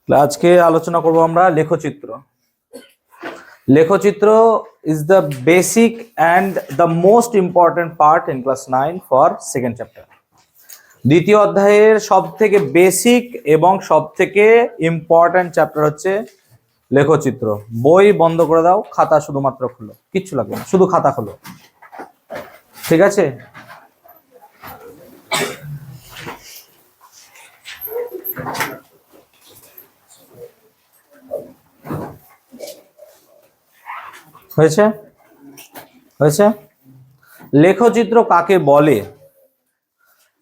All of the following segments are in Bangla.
আজকে আলোচনা করব আমরা লেখচিত্র। লেখচিত্র is the basic and the most important part in class 9 for second chapter. দ্বিতীয় অধ্যায়ের সবথেকে বেসিক এবং সবথেকে ইম্পর্টেন্ট চ্যাপ্টার হচ্ছে লেখচিত্র। বই বন্ধ করে দাও, খাতা শুধুমাত্র খোলো, কিচ্ছু লাগবে না, শুধু খাতা খোলো, ঠিক আছে? হয়েছে হয়েছে লেখচিত্র কাকে বলে?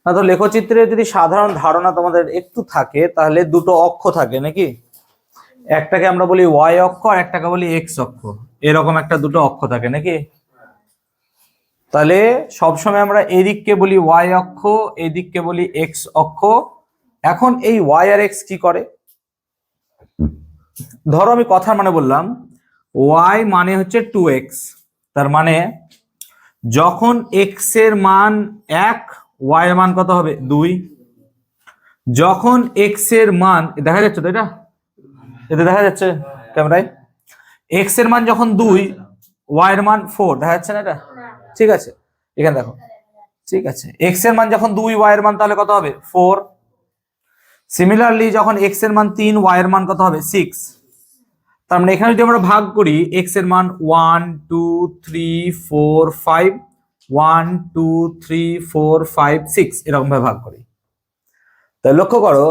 না তো লেখচিত্রের যদি সাধারণ ধারণা তোমাদের একটু থাকে তাহলে দুটো অক্ষ থাকে নাকি, একটাকে আমরা বলি ওয়াই অক্ষ আর একটাকে বলি এক্স অক্ষ, এরকম একটা দুটো অক্ষ থাকে নাকি। তাহলে সবসময় আমরা এই দিককে বলি ওয়াই অক্ষ, এই দিককে বলি এক্স অক্ষ। এখন এই ওয়াই আর এক্স কি করে? ধরো আমি কথার মানে বললাম y মানে হচ্ছে 2x, তার মানে যখন x এর মান 1 y এর মান কত হবে 2। যখন x এর মান দেখা যাচ্ছে তো, এটা দেখা যাচ্ছে ক্যামেরায়, x এর মান যখন 2 y এর মান 4, দেখা যাচ্ছে না এটা? ঠিক আছে, এখানে দেখো, ঠিক আছে, x এর মান যখন 2 y এর মান তাহলে কত হবে 4। সিমিলারলি যখন x এর মান 3 y এর মান কত হবে 6। তার মানে এখানে যদি আমরা ভাগ করি x এর মান 1 2 3 4 5, 1 2 3 4 5 6 এরকম ভাবে ভাগ করি। তাই লক্ষ্য করো,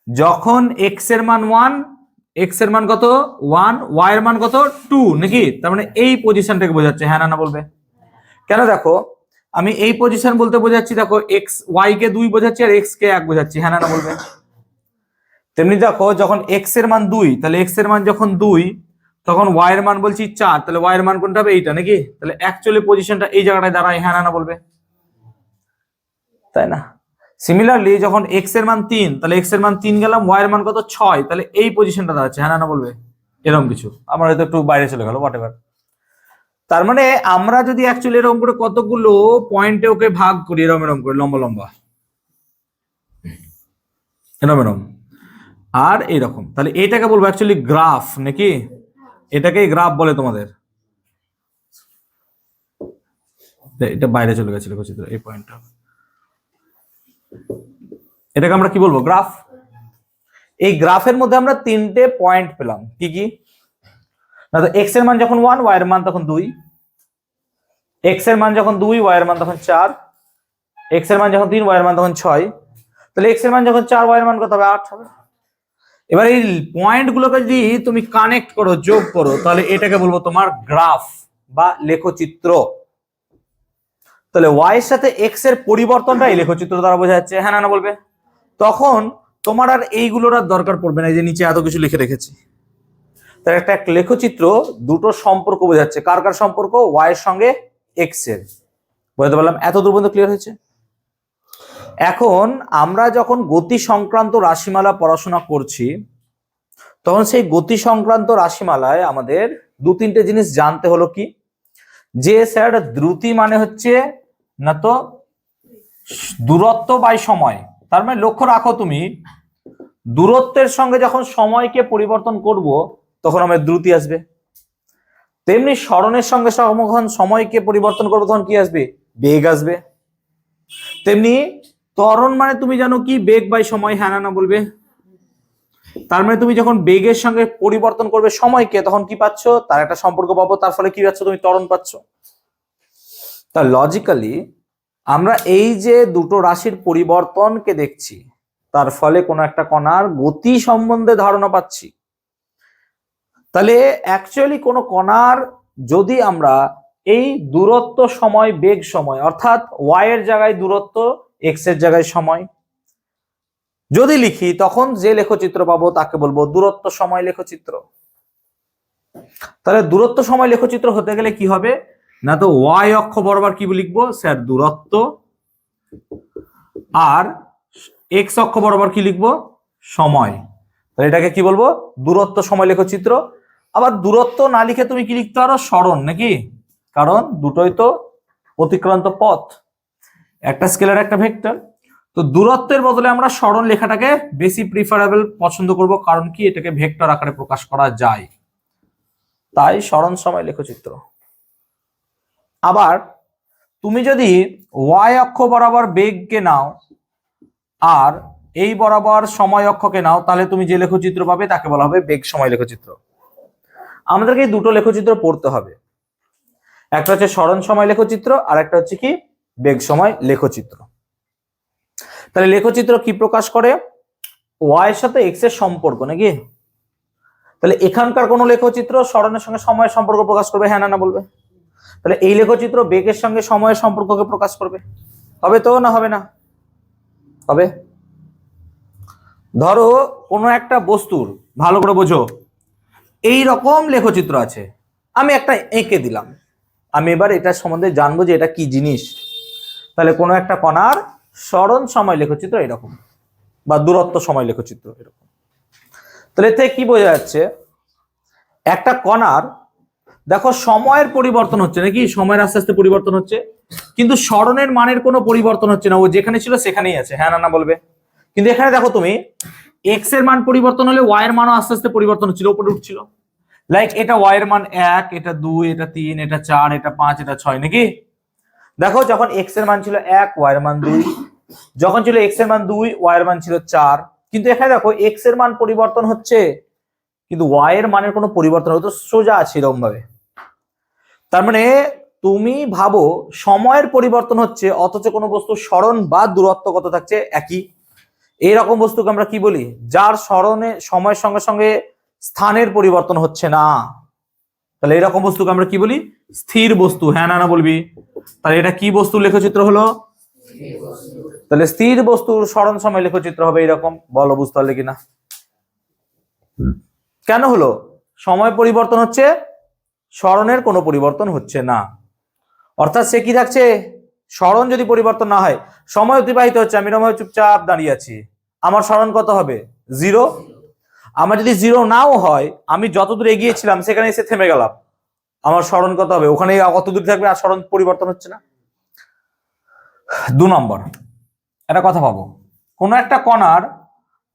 যখন x এর মান 1, x এর মান কত 1, y এর মান কত 2 নাকি, তার মানে এই পজিশনটাকে বোঝাচ্ছে, হ্যাঁ না বলবে কেন? দেখো আমি এই পজিশন বলতে বোঝাচ্ছি, দেখো x y কে 2 বোঝাচ্ছি আর x কে 1 বোঝাচ্ছি, হ্যাঁ না বলবে। তেমনি দেখো যখন x এর মান 2, তাহলে x এর মান যখন 2 তখন y এর মান বলছি 4, তাহলে y এর মান কোনটা হবে এইটা নাকি, তাহলে অ্যাকচুয়ালি পজিশনটা এই জায়গাটায় দাঁড়ায়, হ্যাঁ না বলবে, তাই না? সিমিলারলি যখন x এর মান 3, তাহলে x এর মান 3 গেলাম, y এর মান কত 6, তাহলে এই পজিশনটা দাঁড়াচ্ছে, হ্যাঁ না বলবে। এরকম কিছু, আমার হয়তো একটু বাইরে চলে গেল, হোয়াটএভার। তার মানে আমরা যদি অ্যাকচুয়ালি এরকম করে কতগুলো পয়েন্টে ওকে ভাগ করি, এরকম এরকম করে লম্বা লম্বা এরকম এরকম আর এইরকম, তাহলে এটাকে বলবো অ্যাকচুয়ালি গ্রাফ নাকি, এটাকেই গ্রাফ বলে তোমাদের। এটা বাইরে চলে গেছিল লেখচিত্র, এই পয়েন্টটা, এটাকে আমরা কি বলবো গ্রাফ। এই গ্রাফের মধ্যে আমরা তিনটে পয়েন্ট পেলাম, কি কি? না তো এক্স এর মান যখন 1 ওয়াই এর মান তখন 2, এক্স এর মান যখন 2 ওয়াই এর মান তখন 4, এক্স এর মান যখন 3 ওয়াই এর মান তখন 6, তাহলে এক্স এর মান যখন 4 ওয়াই এর মান কত হবে 8 হবে। এবার এই পয়েন্ট গুলোকে যদি তুমি কানেক্ট করো, যোগ করো, তাহলে এটাকে বলবো তোমার গ্রাফ বা লেখচিত্র। তাহলে y এর সাথে x এর পরিবর্তনটা এই লেখচিত্র দ্বারা বোঝা যাচ্ছে, হ্যাঁ না বলবে। তখন তোমার আর এইগুলোর আর দরকার পড়বে না, এই যে নিচে এত কিছু লিখে রেখেছি। তাহলে একটা লেখচিত্র দুটো সম্পর্ক বোঝাচ্ছে, কার কার সম্পর্ক? y এর সঙ্গে x এর। বুঝতে পারলাম? এত দূর পর্যন্ত ক্লিয়ার হয়েছে? এখন আমরা যখন গতি সংক্রান্ত রাশিমালা পড়াশোনা করছি, তখন সেই গতি সংক্রান্ত রাশিমালায় আমাদের দু তিনটে জিনিস জানতে হলো। কি? যে স্যার দ্রুতি মানে হচ্ছে না তো দূরত্ব বাই সময়। তার মানে লক্ষ্য রাখো, তুমি দূরত্বের সঙ্গে যখন সময়কে পরিবর্তন করব তখন আমার দ্রুতি আসবে, তেমনি স্মরণের সঙ্গে যখন সময়কে পরিবর্তন করবো তখন কি আসবে? বেগ আসবে। তেমনি ত্বরণ মানে তুমি জানো কি, বেগ বাই সময়, হ্যাঁ না বলবে। তার মানে তুমি যখন বেগের সঙ্গে পরিবর্তন করবে সময়কে তখন কি পাচ্ছ? তার একটা সম্পর্ক পাবো, তার ফলে কি পাচ্ছ? তুমি ত্বরণ পাচ্ছ। তা লজিক্যালি আমরা এই যে দুটো রাশির পরিবর্তনকে দেখছি, তার ফলে কোনো একটা কণার গতি সম্বন্ধে ধারণা পাচ্ছি। তাহলে অ্যাকচুয়ালি কোনো কণার যদি আমরা এই দূরত্ব সময় বেগ সময়, অর্থাৎ y এর জায়গায় দূরত্ব, x এর জায়গায় সময় যদি লিখি, তখন যে লেখচিত্র পাবো তাকে বলবো দূরত্ব সময় লেখচিত্র। তাহলে দূরত্ব সময় লেখচিত্র হতে গেলে কি হবে না, তো y অক্ষ বরাবর কি লিখবো স্যার? দূরত্ব। আর x অক্ষ বরাবর কি লিখবো? সময়। তাহলে এটাকে কি বলবো? দূরত্ব সময় লেখচিত্র। আবার দূরত্ব না লিখে তুমি কি লিখতে পারো? সরণ নাকি, কারণ দুটোই তো অতিক্রান্ত পথ, একটা স্কেলার একটা ভেক্টর। তো তো দূরত্বের বদলে আমরা সরণ লেখাটাকে বেশি প্রিফারেবল পছন্দ করব, কারণ কি এটাকে ভেক্টর আকারে প্রকাশ করা যায়, তাই সরণ সময় লেখচিত্র। আবার তুমি যদি ওয়াই অক্ষ বরাবর বেগকে নাও আর এই বরাবর সময় অক্ষকে নাও, তাহলে তুমি যে লেখচিত্র পাবে তাকে বলা হবে বেগ সময় লেখচিত্র। আমাদেরকে এই দুটো লেখচিত্র পড়তে হবে, একটা হচ্ছে সরণ সময় লেখচিত্র আর একটা হচ্ছে কি বেগ সময় লেখচিত্র। তাহলে লেখচিত্র কি প্রকাশ করে? ওয়াই এর সাথে এক্স এর সম্পর্ক নাকি? তাহলে এখানকার কোন লেখচিত্র সরণের সঙ্গে সময়ের সম্পর্ক প্রকাশ করবে, হ্যাঁ না বলবে? তাহলে এই লেখচিত্র বেগের সঙ্গে সময়ের সম্পর্ককে প্রকাশ করবে, হবে তো না হবে না? হবে। ধরো কোনো একটা বস্তুর, ভালো করে বোঝো, এই রকম লেখচিত্র আছে, আমি একটা এঁকে দিলাম, আমি এবার এটার সম্বন্ধে জানবো যে এটা কি জিনিস। তাহলে কোনো একটা কণার সরণ সময় লেখচিত্র এরকম, বা দূরত্ব সময় লেখচিত্র এরকম। তাহলে এতে কি বোঝা যাচ্ছে? একটা কণার দেখো সময়ের পরিবর্তন হচ্ছে নাকি, সময়ের আস্তে আস্তে পরিবর্তন হচ্ছে, কিন্তু সরণের মানের কোনো পরিবর্তন হচ্ছে না, ও যেখানে ছিল সেখানেই আছে, হ্যাঁ না বলবে? কিন্তু এখানে দেখো তুমি, এক্স এর মান পরিবর্তন হলে ওয়াই এর মানও আস্তে আস্তে পরিবর্তন হচ্ছিল, উপরে উঠছিল। লাইক এটা ওয়াই এর মান 1, এটা 2, এটা 3, এটা 4, এটা 5, এটা 6 নাকি? দেখো যখন এক্স এর মান ছিল 1, ওয়াই এর মান 2, যখন ছিল এক্স এর মান 2, ওয়াই এর মান ছিল 4। কিন্তু এখানে দেখো এক্স এর মান পরিবর্তন হচ্ছে, কিন্তু ওয়াই এর মানের কোনো পরিবর্তন হতো সোজা আছে এরকম ভাবে। তার মানে তুমি ভাবো সময়ের পরিবর্তন হচ্ছে অথচ কোনো বস্তু সরণ বা দূরত্ব কত থাকছে একই। এইরকম বস্তুকে আমরা কি বলি? যার সরণে সময়ের সঙ্গে সঙ্গে স্থানের পরিবর্তন হচ্ছে না। তাহলে এরকম বস্তুকে আমরা কি বলি? স্থির বস্তু, হ্যাঁ না বলবি? তাহলে এটা কি বস্তুর লেখচিত্র হলো? তাহলে স্থির বস্তুর সরণ সময় লেখচিত্র হবে এরকম। বলো বুঝতে পারলে কিনা? কেন হলো? সময় পরিবর্তন হচ্ছে, সরণের কোনো পরিবর্তন হচ্ছে না। অর্থাৎ সে কি থাকছে? সরণ যদি পরিবর্তন না হয়, সময় অতিবাহিত হচ্ছে, আমি এরকম চুপচাপ দাঁড়িয়ে আছি, আমার সরণ কত হবে? 0। আমার যদি 0 নাও হয়, আমি যতদূর এগিয়েছিলাম সেখানে এসে থেমে গেলাম, আমার সরণ কত হবে? ওখানে কত দূর থাকবে, আর সরণ পরিবর্তন হচ্ছে না। 2 নম্বর একটা কথা ভাবো, কোনো একটা কণার,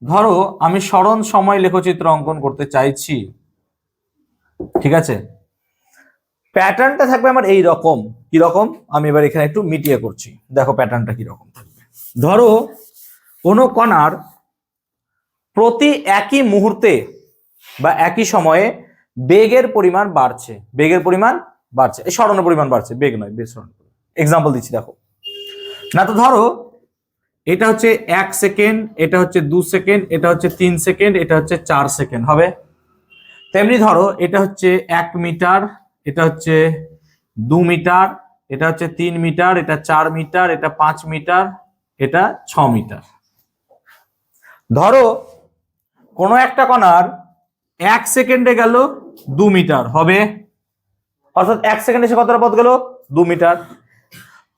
ধরো আমি সরণ সময় লেখচিত্র অঙ্কন করতে চাইছি, ঠিক আছে? প্যাটার্নটা থাকবে আমার এই রকম। কি রকম? আমি এবার এখানে একটু মিটিয়ে করছি, দেখো প্যাটার্নটা কি রকম থাকবে। ধরো কোনো কণার প্রতি একই মুহূর্তে বা একই সময়ে বেগের পরিমাণ বাড়ছে, বেগের পরিমাণ বাড়ছে, এই সরণের পরিমাণ বাড়ছে, বেগ নয়, বেগ সরণ। এক্সাম্পল দিচ্ছি দেখো না। তো ধরো এটা হচ্ছে 1 সেকেন্ড, এটা হচ্ছে 2 সেকেন্ড, এটা হচ্ছে 3 সেকেন্ড, এটা হচ্ছে 4 সেকেন্ড হবে। তেমনি ধরো এটা হচ্ছে 1 মিটার, এটা হচ্ছে 2 মিটার, এটা হচ্ছে 3 মিটার, এটা 4 মিটার, এটা 5 মিটার, এটা 6 মিটার। ধরো কোনো একটা কণার 1 সেকেন্ডে গেল 2 মিটার হবে, অর্থাৎ 1 সেকেন্ডে সে কতটা পথ গেল? 2 মিটার।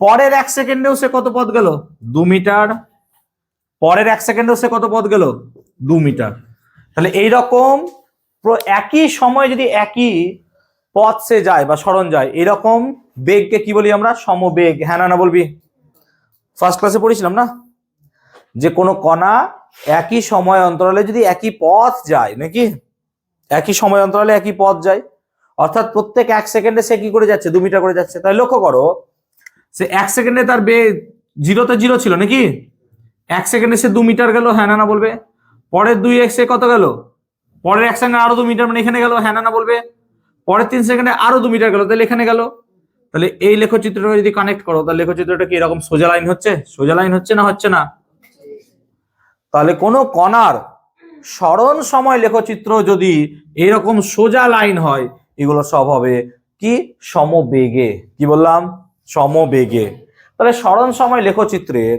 পরের 1 সেকেন্ডেও সে কত পথ গেল? 2 মিটার। পরের 1 সেকেন্ডেও সে কত পথ গেল? 2 মিটার। তাহলে এইরকম একই সময় যদি একই পথ সে যায় বা সরণ যায়, এরকম বেগকে কি বলি আমরা? সমবেগ, হ্যাঁ না বলবি? ফার্স্ট ক্লাসে পড়েছিলাম না যে কোনো কণা একই সময় অন্তরালে যদি একই পথ যায় নাকি, একই সময় অন্তরালে একই পথ যায়, অর্থাৎ প্রত্যেক 1 সেকেন্ডে সে কি করে যাচ্ছে? 2 মিটার করে যাচ্ছে। তাহলে লক্ষ্য করো, সে 1 সেকেন্ডে তার বেগ 0 তে 0 ছিল নাকি, 1 সেকেন্ডে সে 2 মিটার গেল, হ্যাঁ না বলবে? পরের 2 সে কত গেল? পরের 1 সেকেন্ডে আরো 2 মিটার, মানে এখানে গেল, হ্যাঁ না বলবে? পরের 3 সেকেন্ডে আরো 2 মিটার গেল, তাহলে এখানে গেল। তাহলে এই লেখচিত্রটা যদি কানেক্ট করো, তাহলে লেখচিত্রটা কি এরকম সোজা লাইন হচ্ছে? সোজা লাইন হচ্ছে না হচ্ছে না? তাহলে কোনো কণার সরণ সময় লেখচিত্র যদি এরকম সোজা লাইন হয়, এগুলো সব হবে কি? সমবেগে। কি বললাম? সমবেগে। তাহলে সরণ সময় লেখচিত্রের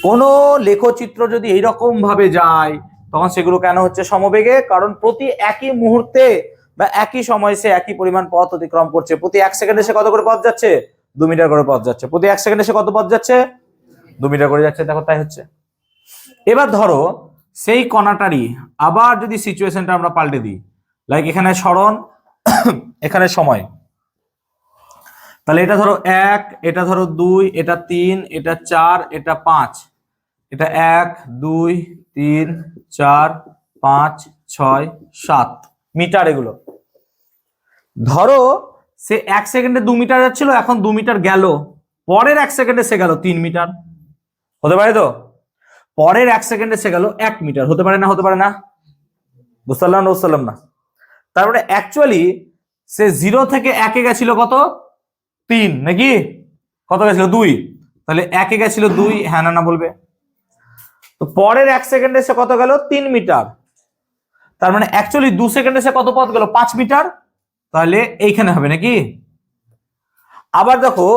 কোন লেখচিত্র যদি এইরকম ভাবে যায়, তখন সেগুলো কেন হচ্ছে সমবেগে? কারণ প্রতি একই মুহূর্তে বা একই সময় সে একই পরিমাণ পথ অতিক্রম করছে। প্রতি 1 সেকেন্ডে সে কত করে পথ যাচ্ছে? 2 মিটার করে পথ যাচ্ছে। প্রতি 1 সেকেন্ডে সে কত পথ যাচ্ছে? 2 মিটার করে যাচ্ছে। দেখো তাই হচ্ছে। এবার ধরো সেই কণাটারই আবার যদি সিচুয়েশনটা আমরা পাল্টে দিই, লাইক এখানে সরণ, এখানে সময়, তাহলে এটা ধরো 1, এটা ধরো 2, এটা 3, এটা 4, এটা 5, এটা 1 2 3 4 5 6 7 মিটার। এগুলো ধরো সে 1 সেকেন্ডে 2 মিটার যাচ্ছিল, এখন 2 মিটার গেল, পরের 1 সেকেন্ডে সে গেল 3 মিটার। হতে পারে তো? পরের 1 সেকেন্ডে সে গেল 1 মিটার। হতে পারে না? হতে পারে না? বুঝতে পারলাম না? তারপরে অ্যাকচুয়ালি সে 0 থেকে 1 এ গেছিল কত? 3 নাকি? কত গেছিল? 2। তাহলে 1 এ গেছিল 2, হ্যাঁ না বলবে। তো পরের 1 সেকেন্ডে সে কত গেল? 3 মিটার। তার মানে অ্যাকচুয়ালি 2 সেকেন্ডে সে কত পথ গেল? 5 মিটার। তাহলে এইখানে হবে নাকি? আবার দেখো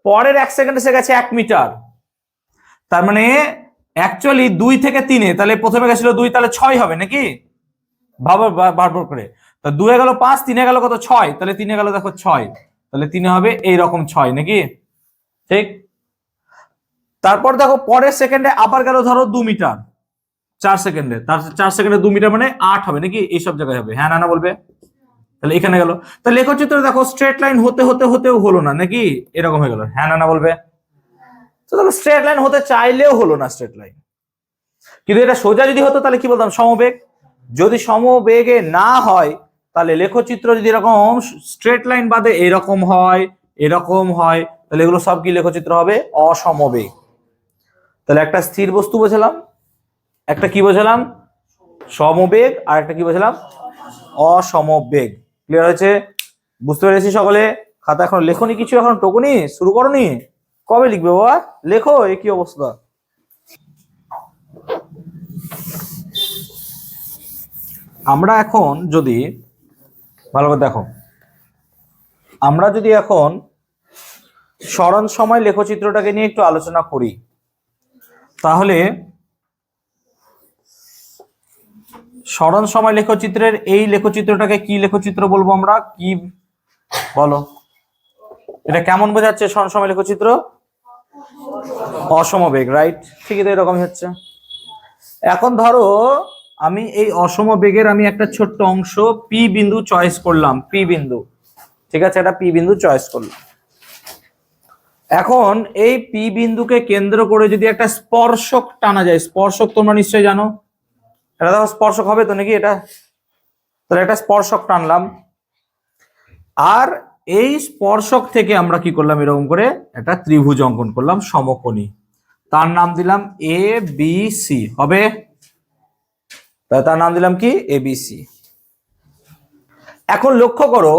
পরের 1 সেকেন্ডে সে গেছে 1 মিটার। তার মানে অ্যাকচুয়ালি 2 থেকে 3 এ, তাহলে প্রথমে গেছিল 2, তাহলে 6 হবে নাকি? ভাবার করে। তো 2 এ গেল 5, 3 এ গেল কত? 6। তাহলে 3 এ গেল দেখো 6, তাহলে 3 এ হবে এইরকম 6 নাকি? ঠিক। তারপর দেখো পরের সেকেন্ডে আবার গেল ধরো 2 মিটার 4 সেকেন্ডে, তার 4 সেকেন্ডে 2 মিটার মানে 8 হবে নাকি? এইসব জায়গায় হবে, হ্যাঁ না বলবে। তাহলে এখানে গেল। তাহলে লেখচিত্র দেখো স্ট্রেট লাইন হতে হতে হতেও হলো না নাকি? এরকম হয়ে গেল, হ্যাঁ না বলবে। তো দেখো স্ট্রেট লাইন হতে চাইলেও হলো না স্ট্রেট লাইন। কিন্তু এটা সোজা যদি হতো তাহলে কি বলতাম? সমবেগ। যদি সমবেগে না হয় তাহলে লেখচিত্র যদি এরকম স্ট্রেট লাইন বাদে এরকম হয়, এরকম হয়, তাহলে এগুলো সব কি লেখচিত্র হবে? অসমবেগ। তাহলে একটা স্থির বস্তু বোঝালাম, একটা কি বোঝালাম? সমবেগ, আর একটা কি বোঝালাম? অসমবেগ। ক্লিয়ার হয়েছে? বুঝতে পেরেছি সকলে? খাতা এখন লেখনি কিছু? এখন টকুনি শুরু করনি? কবে লিখবে বাবা? লেখো। এ কি অবস্থা? আমরা এখন যদি ভালো করে দেখো, আমরা যদি এখন স্মরণ সময় লেখচিত্রটাকে নিয়ে একটু আলোচনা করি, তাহলে স্মরণ সময় লেখচিত্রের এই লেখচিত্রটাকে কি লেখচিত্র বলবো আমরা? কি বলো? এটা কেমন বোঝাচ্ছে স্মরণ সময় লেখচিত্র? অসমবেগ, রাইট? ঠিকই তো, এরকমই হচ্ছে। এখন ধরো আমি এই অসমবেগের আমি একটা ছোট্ট অংশ পি বিন্দু চয়েস করলাম, পি বিন্দু, ঠিক আছে? এটা পি বিন্দু চয়েস করলাম। এখন এই পি বিন্দুকে কেন্দ্র করে যদি একটা স্পর্শক টানা যায়, স্পর্শক তোমরা নিশ্চয়ই জানো, এটা দেখো স্পর্শক হবে তো নাকি? এটা তাহলে একটা স্পর্শক টানলাম, আর এই স্পর্শক থেকে আমরা কি করলাম? এরকম করে একটা ত্রিভুজ অঙ্কন করলাম সমকোণী, তার নাম দিলাম এ বি সি। হবে? তার নাম দিলাম কি? A B C. এখন লক্ষ্য করো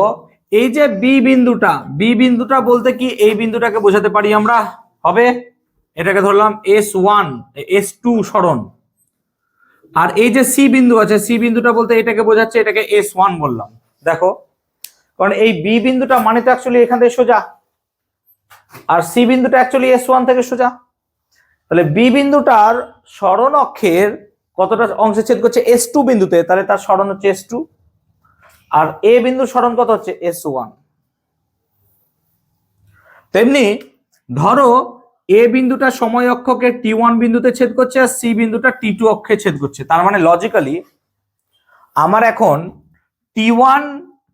এই যে বি বিন্দুটা, বি বিন্দুটা বলতে কি এই বিন্দুটাকে বোঝাতে পারি আমরা? হবে? এটাকে ধরলাম S1 S2 সরণ। আর এই যে সি বিন্দু আছে, সি বিন্দুটা বলতে এটাকে বোঝাচ্ছে, এটাকে S1 বললাম। দেখো, কারণ এই বি বিন্দুটা মানে তো অ্যাকচুয়ালি এখান থেকে সোজা, আর সি বিন্দুটা অ্যাকচুয়ালি S1 থেকে সোজা। তাহলে বি বিন্দুটার সরণ অক্ষের কতটা অংশে ছেদ করছে? S2 বিন্দুতে, তাহলে তার সরণ হচ্ছে S2। আর এ বিন্দুর সরণ কত হচ্ছে? S1। তেমনি ধরো এ বিন্দুটা সময় অক্ষকে T1 বিন্দুতে ছেদ করছে, আর সি বিন্দুটা T2 অক্ষে ছেদ করছে। তার মানে লজিক্যালি আমার এখন T1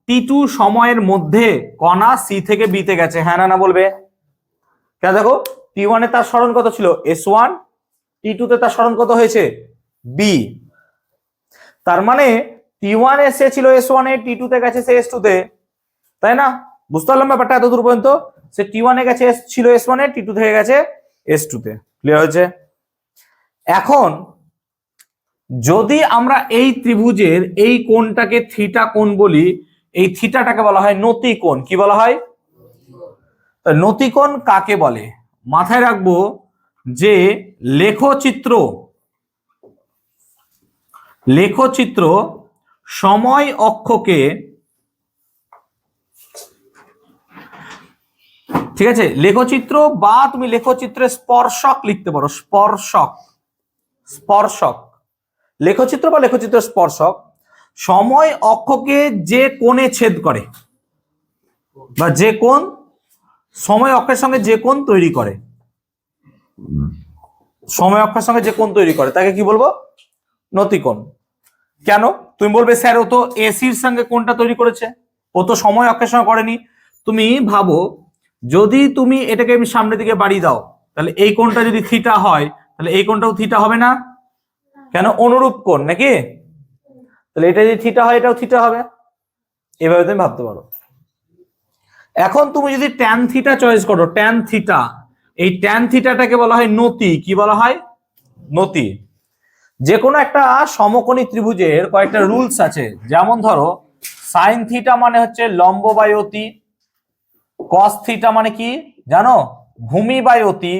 T2 সময়ের মধ্যে কণা সি থেকে বি তে গেছে, হ্যাঁ না বলবে। কেন? দেখো T1 এ তার সরণ কত ছিল? S1, T2 তে তার সরণ কত হয়েছে? B। তার মানে T1 এ সে ছিল S1 এ, T2 তে গেছে সে S2 তে, তাই না? বুঝতে পারলাম ব্যাপারটা এত দূর পর্যন্ত? সে T1 এ গেছে ছিল S1 এ, T2 থেকে গেছে S2 তে। ক্লিয়ার হয়েছে? এখন যদি আমরা এই ত্রিভুজের এই কোণটাকে থিটা কোণ বলি, এই থিটাটাকে বলা হয় নতি কোণ। কি বলা হয়? নতি কোণ কাকে বলে? মাথায় রাখবো যে লেখচিত্র সময় অক্ষকে, ঠিক আছে, লেখচিত্র বা তুমি লেখচিত্রে স্পর্শক লিখতে পারো, স্পর্শক লেখচিত্র বা লেখচিত্র স্পর্শক সময় অক্ষকে যে কোণে ছেদ করে, বা যে কোণ সময় অক্ষের সঙ্গে যে কোণ তৈরি করে, সময় অক্ষের সঙ্গে যে কোণ তৈরি করে তাকে কি বলবো? নতিকোণ। কেন? তুমি বলবে স্যার ও তো এসির সঙ্গে কোণটা তৈরি করেছে, ও তো সময় অক্ষের সঙ্গে করেনি। তুমি ভাবো যদি তুমি এটাকে আমি সামনের দিকে বাড়িয়ে দাও, তাহলে এই কোণটা যদি থিটা হয়, তাহলে তাহলে এই কোণটাও থিটা হবে না, কেন? অনুরূপ কোণ নাকি? তাহলে এটা যদি থিটা হয় এটাও থিটা হবে, এভাবে তুমি ভাবতে পারো। এখন তুমি যদি ট্যান থিটা চয়েস করো, ট্যান থিটা, এই ট্যান থিটাটাকে বলা হয় নতি। কি বলা হয়? নতি। যে কোনো একটা সমকোণী ত্রিভুজের কয়েকটা রুলস আছে, যেমন ধরো সাইন থিটা মানে হচ্ছে লম্ব বাই অতি, কস থিটা মানে কি জানো? ভূমি বাই অতি,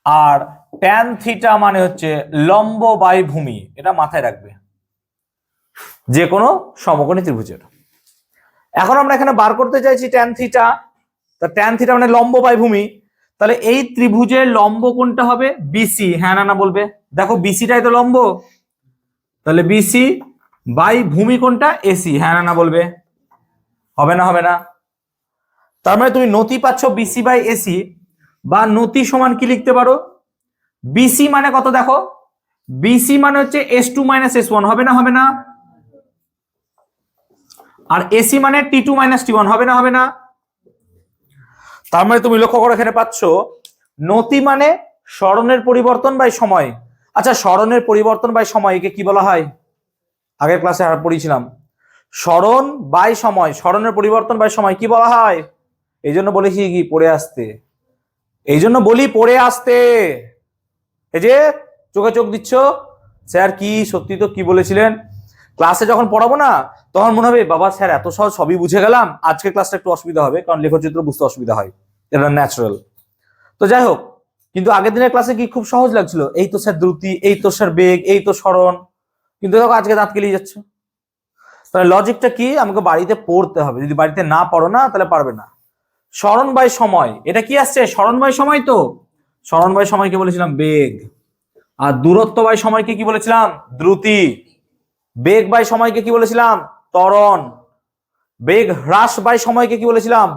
আর ট্যান থিটা মানে হচ্ছে লম্ব বাই ভূমি। এটা মাথায় রাখবে যে কোনো সমকোণী ত্রিভুজের। এখন আমরা এখানে বার করতে চাইছি ট্যান থিটা, তা ট্যান থিটা মানে লম্ব বাই ভূমি, তাহলে এই ত্রিভুজের লম্ব কোনটা হবে? বিসি। হ্যাঁ না না বলবে? দেখো বিসিটাই তো লম্ব, তাহলে বিসি বাই ভূমি কোনটা? এসি। হ্যাঁ না না বলবে? হবে না? হবে না? তার মানে তুমি নতি পাচ্ছ বিসি বাই এসি, বা নতি সমান কি লিখতে পারো? বিসি মানে কত দেখো, বিসি মানে হচ্ছে S2 মাইনাস S1। হবে না? হবে না? আর এসি মানে T2 মাইনাস T1। হবে না? হবে না? তার মানে তুমি লক্ষ্য করো এখানে পাচ্ছ নতি মানে সরণের পরিবর্তন বাই সময়। আচ্ছা, সরণের পরিবর্তন বাই সময় একে কি বলা হয়? আগের ক্লাসে পড়িয়েছিলাম, সরণ বাই সময়, সরণের পরিবর্তন বাই সময় কি বলা হয়? এই জন্য বলেছি কি পড়ে আসতে, এই জন্য বলি পড়ে আসতে। এই যে চোখে চোখ দিচ্ছ, স্যার কি সত্যি তো কি বলেছিলেন? ক্লাসে যখন পড়াবো না তখন মনে হবে বাবা স্যার এত সহজ সবই বুঝে গেলাম, আজকে ক্লাসটা একটু অসুবিধা হবে, কারণ লেখচিত্র বুঝতে অসুবিধা হয়, এটা ন্যাচারাল। তো যাই হোক, কিন্তু আগের দিনের ক্লাসে কি খুব সহজ লাগছিল, এই তো স্যার দ্রুতি, এই তো স্যার বেগ, এই তো সরণ, কিন্তু দেখো আজকে দাঁত কেলিয়ে যাচ্ছে। তাহলে লজিকটা কি? আমাকে বাড়িতে পড়তে হবে, যদি বাড়িতে না পড়ো না তাহলে পারবে না। সরণ বাই সময়, এটা কি আসছে? সরণ বাই সময়। তো সরণ বাই সময়কে বলেছিলাম বেগ, আর দূরত্ব বাই সময়কে কি বলেছিলাম? দ্রুতি। বেগ বাই সময়কে কি বলেছিলাম? ত্বরণ। বেগ হ্রাস বাই সময়কে কি বলেছিলাম?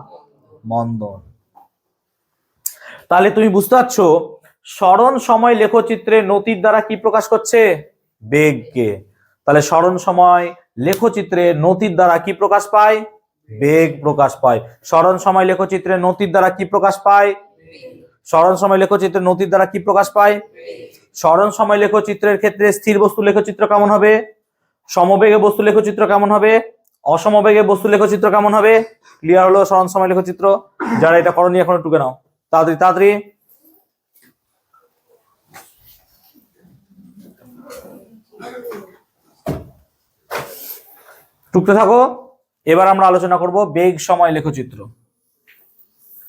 মন্দন। তাহলে তুমি বুঝতে পারছো সরণ সময় লেখচিত্রে নতির দ্বারা কি প্রকাশ করছে? বেগকে। তাহলে সরণ সময় লেখচিত্রে নতির দ্বারা কি প্রকাশ পায়? বেগ প্রকাশ পায়। সরণ সময় লেখচিত্রে নতির দ্বারা কি প্রকাশ পায়? সরণ সময় লেখচিত্রে নতির দ্বারা কি প্রকাশ পায়? সরণ সময় লেখচিত্রের ক্ষেত্রে স্থির বস্তু লেখচিত্র কেমন হবে? সমবেগে বস্তু লেখচিত্র কেমন হবে? অসমবেগে বস্তু লেখচিত্র কেমন হবে? ক্লিয়ার হলো সরণ সময় লেখচিত্র? যারা এটা করনি এখন টুকে নাও তাড়াতাড়ি তাড়াতাড়ি। টুকতে থাকো। এবার আমরা আলোচনা করব বেগ সময় লেখচিত্র।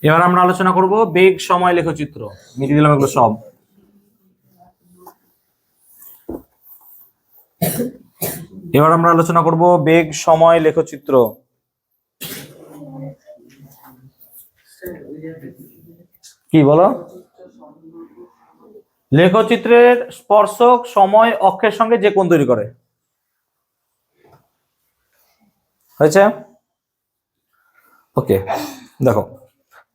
এবার আমরা আলোচনা করব বেগ সময় লেখচিত্র। মিটিয়ে দিলাম এগুলো সব। এবার আমরা আলোচনা করব বেগ সময় লেখচিত্র। কি বলো? লেখচিত্রের স্পর্শক সময় অক্ষের সঙ্গে যে কোণ তৈরি করে। হয়েছে? ওকে, দেখো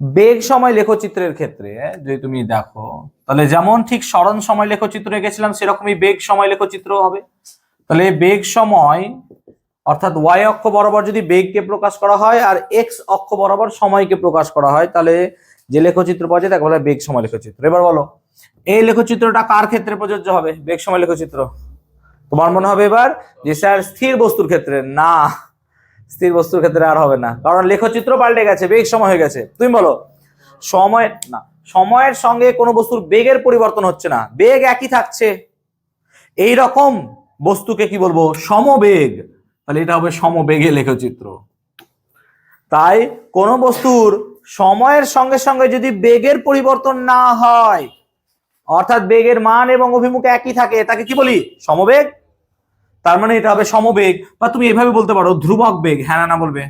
বেগ সময় লেখচিত্রের ক্ষেত্রে যদি তুমি দেখো, তাহলে যেমন ঠিক সরণ সময় লেখচিত্র এঁকেছিলাম সেরকমই বেগ সময় লেখচিত্র হবে। তাহলে বেগ সময় অর্থাৎ ওয়াই অক্ষ বরাবর যদি বেগকে প্রকাশ করা হয় আর এক্স অক্ষ বরাবর সময়কে প্রকাশ করা হয়, তাহলে যে লেখচিত্র পাওয়া যায় তাকে বলা হয় বেগ সময় লেখচিত্র। এবার বলো এই লেখচিত্রটা কার ক্ষেত্রে প্রযোজ্য হবে? বেগ সময় লেখচিত্র। তোমার মনে হবে এবার যে স্যার স্থির বস্তুর ক্ষেত্রে। না, স্থির বস্তুর ক্ষেত্রে আর হবে না, কারণ লেখচিত্র পাল্টে গেছে, বেগ সময় হয়ে গেছে। তুমি বলো সময় না, সময়ের সঙ্গে কোনো বস্তুর বেগের পরিবর্তন হচ্ছে না, বেগ একই থাকছে, এই রকম বস্তুকে কি বলবো? সমবেগ। তাহলে এটা হবে সমবেগে লেখচিত্র। তাই কোন বস্তুর সময়ের সঙ্গে সঙ্গে যদি বেগের পরিবর্তন না হয়, অর্থাৎ বেগের মান এবং অভিমুখ একই থাকে, তাকে কি বলি? সমবেগ। তার মানে এটা হবে সমবেগ, বা তুমি এভাবে বলতে পারো ধ্রুবক বেগ। হ্যাঁ না বলবে?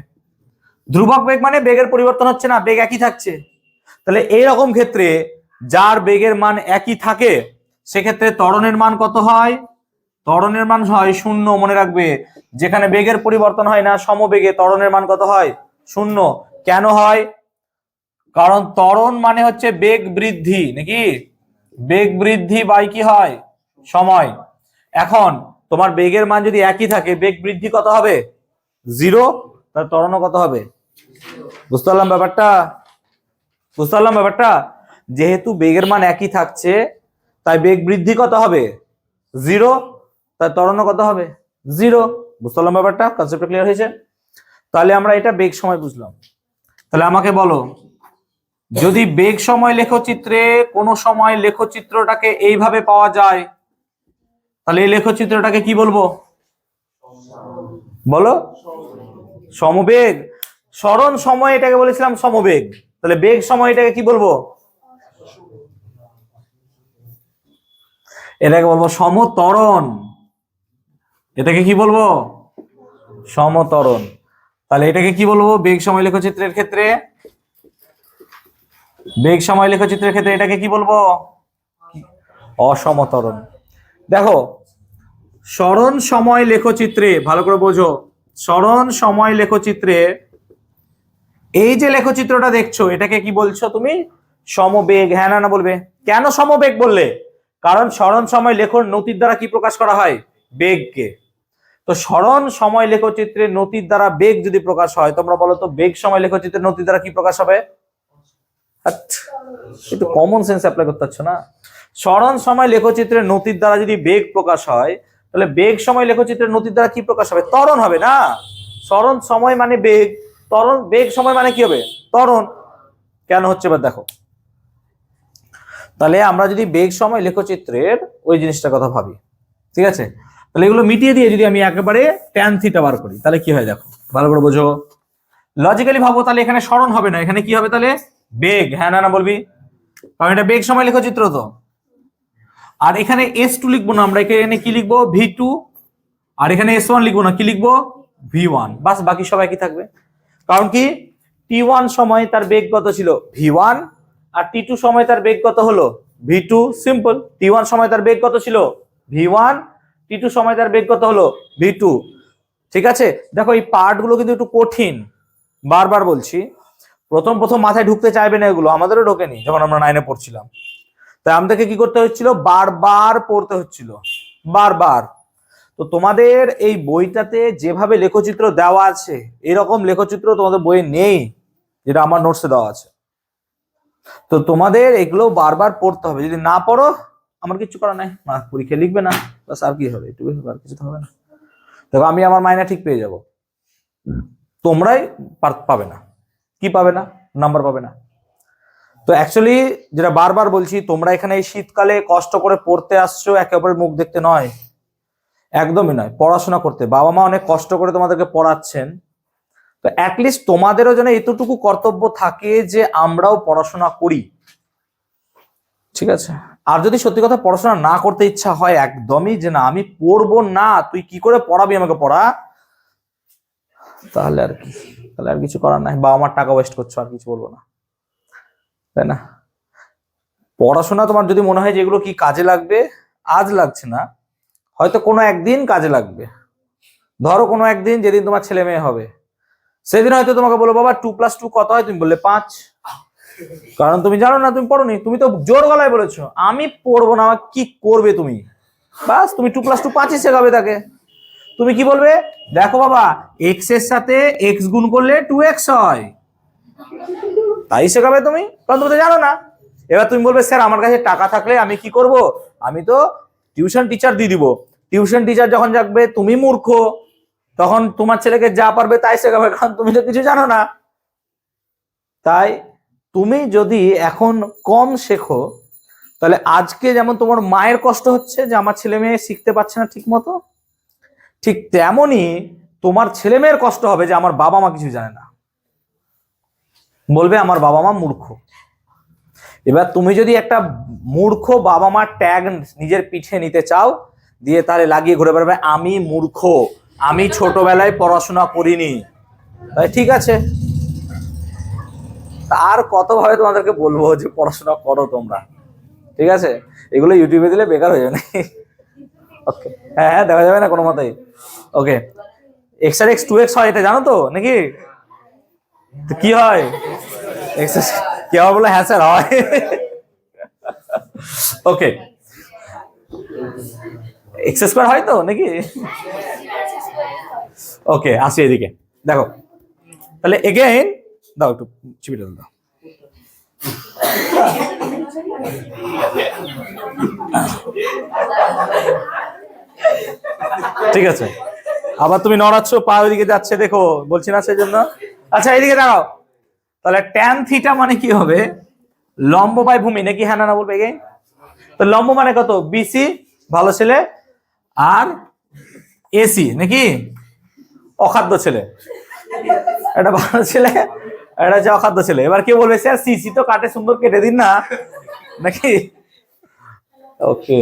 ধ্রুবক বেগ মানে বেগের পরিবর্তন হচ্ছে না, বেগ একই থাকছে। তাহলে এইরকম ক্ষেত্রে যার বেগের মান একই থাকে সেক্ষেত্রে ত্বরণের মান কত হয়? ত্বরণের মান হয় 0। মনে রাখবে, যেখানে বেগের পরিবর্তন হয় না সমবেগে, ত্বরণের মান কত হয়? 0। কেন হয়? কারণ ত্বরণ মানে হচ্ছে বেগ বৃদ্ধি, নাকি? বেগ বৃদ্ধি বাই কি হয়? সময়। এখন তোমার বেগের মান যদি একই থাকে, বেগ বৃদ্ধি কত হবে? 0। তার ত্বরণও কত হবে? বুঝতে পারলাম ব্যাপারটা? বুঝতে পারলাম ব্যাপারটা? যেহেতু বেগের মান একই থাকছে তাই বেগ বৃদ্ধি কত হবে 0, তাই ত্বরণ কত হবে 0। বুঝতে পারলাম ব্যাপারটা, কনসেপ্টটা ক্লিয়ার হয়েছে? তাহলে আমরা এটা বেগ সময় বুঝলাম। তাহলে আমাকে বলো, যদি বেগ সময় লেখচিত্রে কোন সময় লেখচিত্রটাকে এইভাবে পাওয়া যায়, তাহলে এই লেখচিত্রটাকে কি বলবো বলো? সমবেগ। সরণ সময় এটাকে বলেছিলাম সমবেগ, তাহলে বেগ সময় এটাকে কি বলবো? এটাকে বলবো সমত্বরণ। এটাকে কি বলবো? সমত্বরণ। তাহলে এটাকে কি বলবো বেগ সময় লেখচিত্রের ক্ষেত্রে? বেগ সময় লেখচিত্রের ক্ষেত্রে এটাকে কি বলবো? অসমত্বরণ। দেখো, সরণ সময় লেখচিত্রে ভালো করে বোঝো, সরণ সময় লেখচিত্রে এই যে লেখচিত্রটা দেখছো এটাকে কি বলছো তুমি? সমবেগ। হ্যাঁ না না বলবে। কেন সমবেগ বললে? কারণ সরণ সময় লেখর নতির দ্বারা কি প্রকাশ করা হয়? বেগকে। তো সরণ সময় লেখচিত্রে নতির দ্বারা বেগ যদি প্রকাশ হয়, তোমরা বলো তো বেগ সময় লেখচিত্রে নতির দ্বারা কি প্রকাশ হবে? একটু কমন সেন্স অ্যাপ্লাই করতে পারছো না? সরণ সময় লেখচিত্রের নতির দ্বারা যদি বেগ প্রকাশ হয়, তাহলে বেগ সময় লেখচিত্রের নতির দ্বারা কি প্রকাশ হবে? ত্বরণ হবে না? সরণ সময় মানে বেগ, ত্বরণ বেগ সময় মানে কি হবে? ত্বরণ। কেন হচ্ছে এবার দেখো। তাহলে আমরা যদি বেগ সময় লেখচিত্রের ওই জিনিসটার কথা ভাবি, ঠিক আছে? তাহলে এগুলো মিটিয়ে দিয়ে যদি আমি একেবারে ট্যান থিটা বার করি, তাহলে কি হয় দেখো, ভালো করে বোঝো। লজিক্যালি ভাবো, তাহলে এখানে সরণ হবে না, এখানে কি হবে তাহলে? বেগ। হ্যাঁ না না বলবি? কারণ এটা বেগ সময় লেখচিত্র তো। আর এখানে S2 লিখবো না আমরা, এখানে কি লিখবো? V2। আর এখানে S1 লিখবো না, কি লিখবো? V1। বাস, বাকি সব একই থাকবে। কারণ কি, T1 সময় তার বেগ কত ছিল? V1। আর T2 সময় তার বেগ কত হলো? V2। সিম্পল। T1 সময় তার বেগ কত ছিল? V1। T2 সময় তার বেগ কত হলো? V2। ঠিক আছে? দেখো, এই পার্টগুলো কিন্তু একটু কঠিন, বারবার বলছি। প্রথম প্রথম মাথায় ঢুকতে চাইবে না এগুলো, আমাদেরও ঢোকেনি যখন আমরা 9-এ পড়ছিলাম। তাই আমাদেরকে কি করতে হচ্ছিল? বারবার পড়তে হচ্ছিল, বারবার। তো তোমাদের এই বইটাতে যেভাবে লেখচিত্র দেওয়া আছে, এরকম লেখচিত্র তোমাদের বইয়ে নেই, যেটা আমার নোটসে দেওয়া আছে। তো তোমাদের এগুলো বারবার পড়তে হবে। যদি না পড়ো, আমার কিছু করার নাই, পরীক্ষা লিখবে না, বাস। আর কি হবে? একটু আর কিছু তো হবে না। দেখো, আমি আমার মাইনা ঠিক পেয়ে যাব, তোমরাই পাবে না। কি পাবে না? নাম্বার পাবে না। তো অ্যাকচুয়ালি যেটা বারবার বলছি, তোমরা এখানে এই শীতকালে কষ্ট করে পড়তে আসছো একে অপরের মুখ দেখতে নয়, একদমই নয়, পড়াশোনা করতে। বাবা মা অনেক কষ্ট করে তোমাদেরকে পড়াচ্ছেন, তো অ্যাটলিস্ট তোমাদেরও যেন এতটুকু কর্তব্য থাকে যে আমরাও পড়াশোনা করি, ঠিক আছে? আর যদি সত্যি কথা পড়াশোনা না করতে ইচ্ছা হয় একদমই, যে না আমি পড়বো না, তুই কি করে পড়াবি আমাকে পড়া, তাহলে আর কি, তাহলে আর কিছু করার নাই। বাবা মার টাকা ওয়েস্ট করছো, আর কিছু বলবো না, তাই না? পড়াশোনা তোমার যদি মনে হয় যে এগুলো কি কাজে লাগবে, আজ লাগছে না, হয়তো কোনো একদিন কাজে লাগবে। ধরো কোনো একদিন যেদিন তোমার ছেলে মেয়ে হবে, সেদিন হয়তো তোমাকে বলবো, বাবা 2+2 কত হয়? তুমি বললে 5। কারণ তুমি জানো না, তুমি পড়োনি, তুমি তো জোর গলায় বলেছো আমি পড়বো না। কি করবে তুমি? বাস, তুমি 2+2 5ই শেখাবে তাকে। তুমি কি বলবে? দেখো বাবা, এক্স এর সাথে এক্স গুণ করলে 2x হয়, তাই শেখাবে তুমি, কারণ তুমি তো জানো না। এবার তুমি বলবে, স্যার আমার কাছে টাকা থাকলে আমি কি করব? আমি তো টিউশন টিচার দিয়ে দিব। টিউশন টিচার যখন যাবে, তুমি মূর্খ, তখন তোমার ছেলেকে যা পারবে তাই শেখাবে, কারণ তুমি তো কিছু জানো না। তাই তুমি যদি এখন কম শেখো, তাহলে আজকে যেমন তোমার মায়ের কষ্ট হচ্ছে যে আমার ছেলে মেয়ে শিখতে পারছে না ঠিক মতো, ঠিক তেমনই তোমার ছেলে মেয়ের কষ্ট হবে যে আমার বাবা মা কিছু জানে না, বলবে আমার বাবা মা মূর্খ। এবার তুমি যদি একটা মূর্খ বাবা মার ট্যাগ নিজের পিঠে নিতে চাও, দিয়ে তাহলে লাগিয়ে ঘুরে বেড়াবে আমি মূর্খ, আমি ছোটবেলায় পড়াশোনা করিনি, তাই ঠিক আছে। আর কতভাবে তোমাদেরকে বলবো যে পড়াশোনা করো তোমরা, ঠিক আছে? এগুলো ইউটিউবে দিলে বেকার হয়ে যাবে না। ওকে, হ্যাঁ হ্যাঁ, দেখা যাবে না কোনো মতেই। ওকে, x আর x 2x হয়, এটা জানো তো নাকি? তো কি হয়? x কি হয় বলে? হ্যাঁ স্যার হয়। ওকে, x² হয় তো নাকি? ওকে, আসি এদিকে। দেখো, তাহলে এগেইন দাও একটু চিবিটা দাও। ঠিক আছে, আবার তুমি নড়াচ্ছ, পা ওইদিকে যাচ্ছে, দেখো বলছি না সেই জন্য। আচ্ছা এইদিকে দাঁড়াও, তাহলে ট্যান থিটা মানে কি হবে? লম্ব বাই ভূমি, নাকি হ্যাঁ না বলবে? তো লম্ব মানে কত? বিসি, ভালো ছেলে, আর এসি নাকি অখাদ্য ছেলে। এটা ভালো ছেলে, এটা হচ্ছে অখাদ্য ছেলে। এবার কি বলবে স্যার সিসি তো কাটে, সুন্দর কেটে দিন না নাকি? ওকে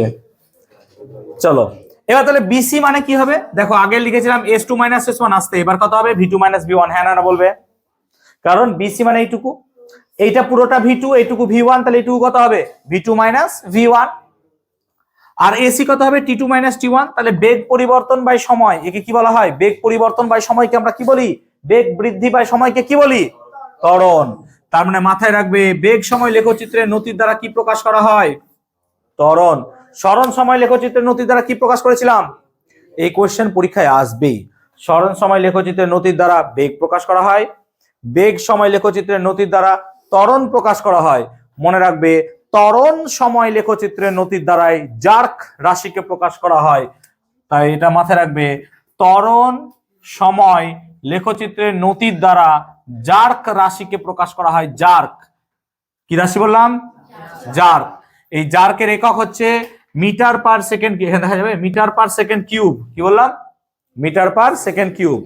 চলো, এবার তাহলে বিসি মানে কি হবে? দেখো আগে লিখেছিলাম S2 - S1 আসতে, এবার কত হবে? V2 - V1, হ্যাঁ না বলবে? কারণ বিসি মানে এইটুকু, এইটা পুরোটা V2, এইটুকু V1, তাহলে এইটুকু কত হবে? V2 - V1। আর এসি কত হবে? T2 - T1। তাহলে বেগ পরিবর্তন বাই সময়, একে কি বলা হয়? বেগ পরিবর্তন বাই সময়কে আমরা কি বলি? বেগ বৃদ্ধি বাই সময়কে কি বলি? ত্বরণ। তার মানে মাথায় রাখবে, বেগ সময় লেখচিত্রের নতির দ্বারা কি প্রকাশ করা হয়? ত্বরণ। সরণ সময় লেখচিত্রের নতির দ্বারা কি প্রকাশ করেছিলাম? এই কোশ্চেন পরীক্ষায় আসবেই। সরণ সময় লেখচিত্রের নতির দ্বারা বেগ প্রকাশ করা হয়, বেগ সময় লেখচিত্রের নতির দ্বারা ত্বরণ প্রকাশ করা হয়। মনে রাখবে, ত্বরণ সময় লেখচিত্রের নতির দ্বারাই জার্ক রাশিকে প্রকাশ করা হয়। তাই এটা মাথায় রাখবে, ত্বরণ সময় লেখচিত্রের নতির দ্বারা জার্ক রাশিকে প্রকাশ করা হয়। জার্ক কি রাশি বললাম? জার্ক। এই জার্কের একক হচ্ছে মিটার পার সেকেন্ড, এখানে দেখা যাবে মিটার পার সেকেন্ড কিউব। কি বললাম? Metre per second cube.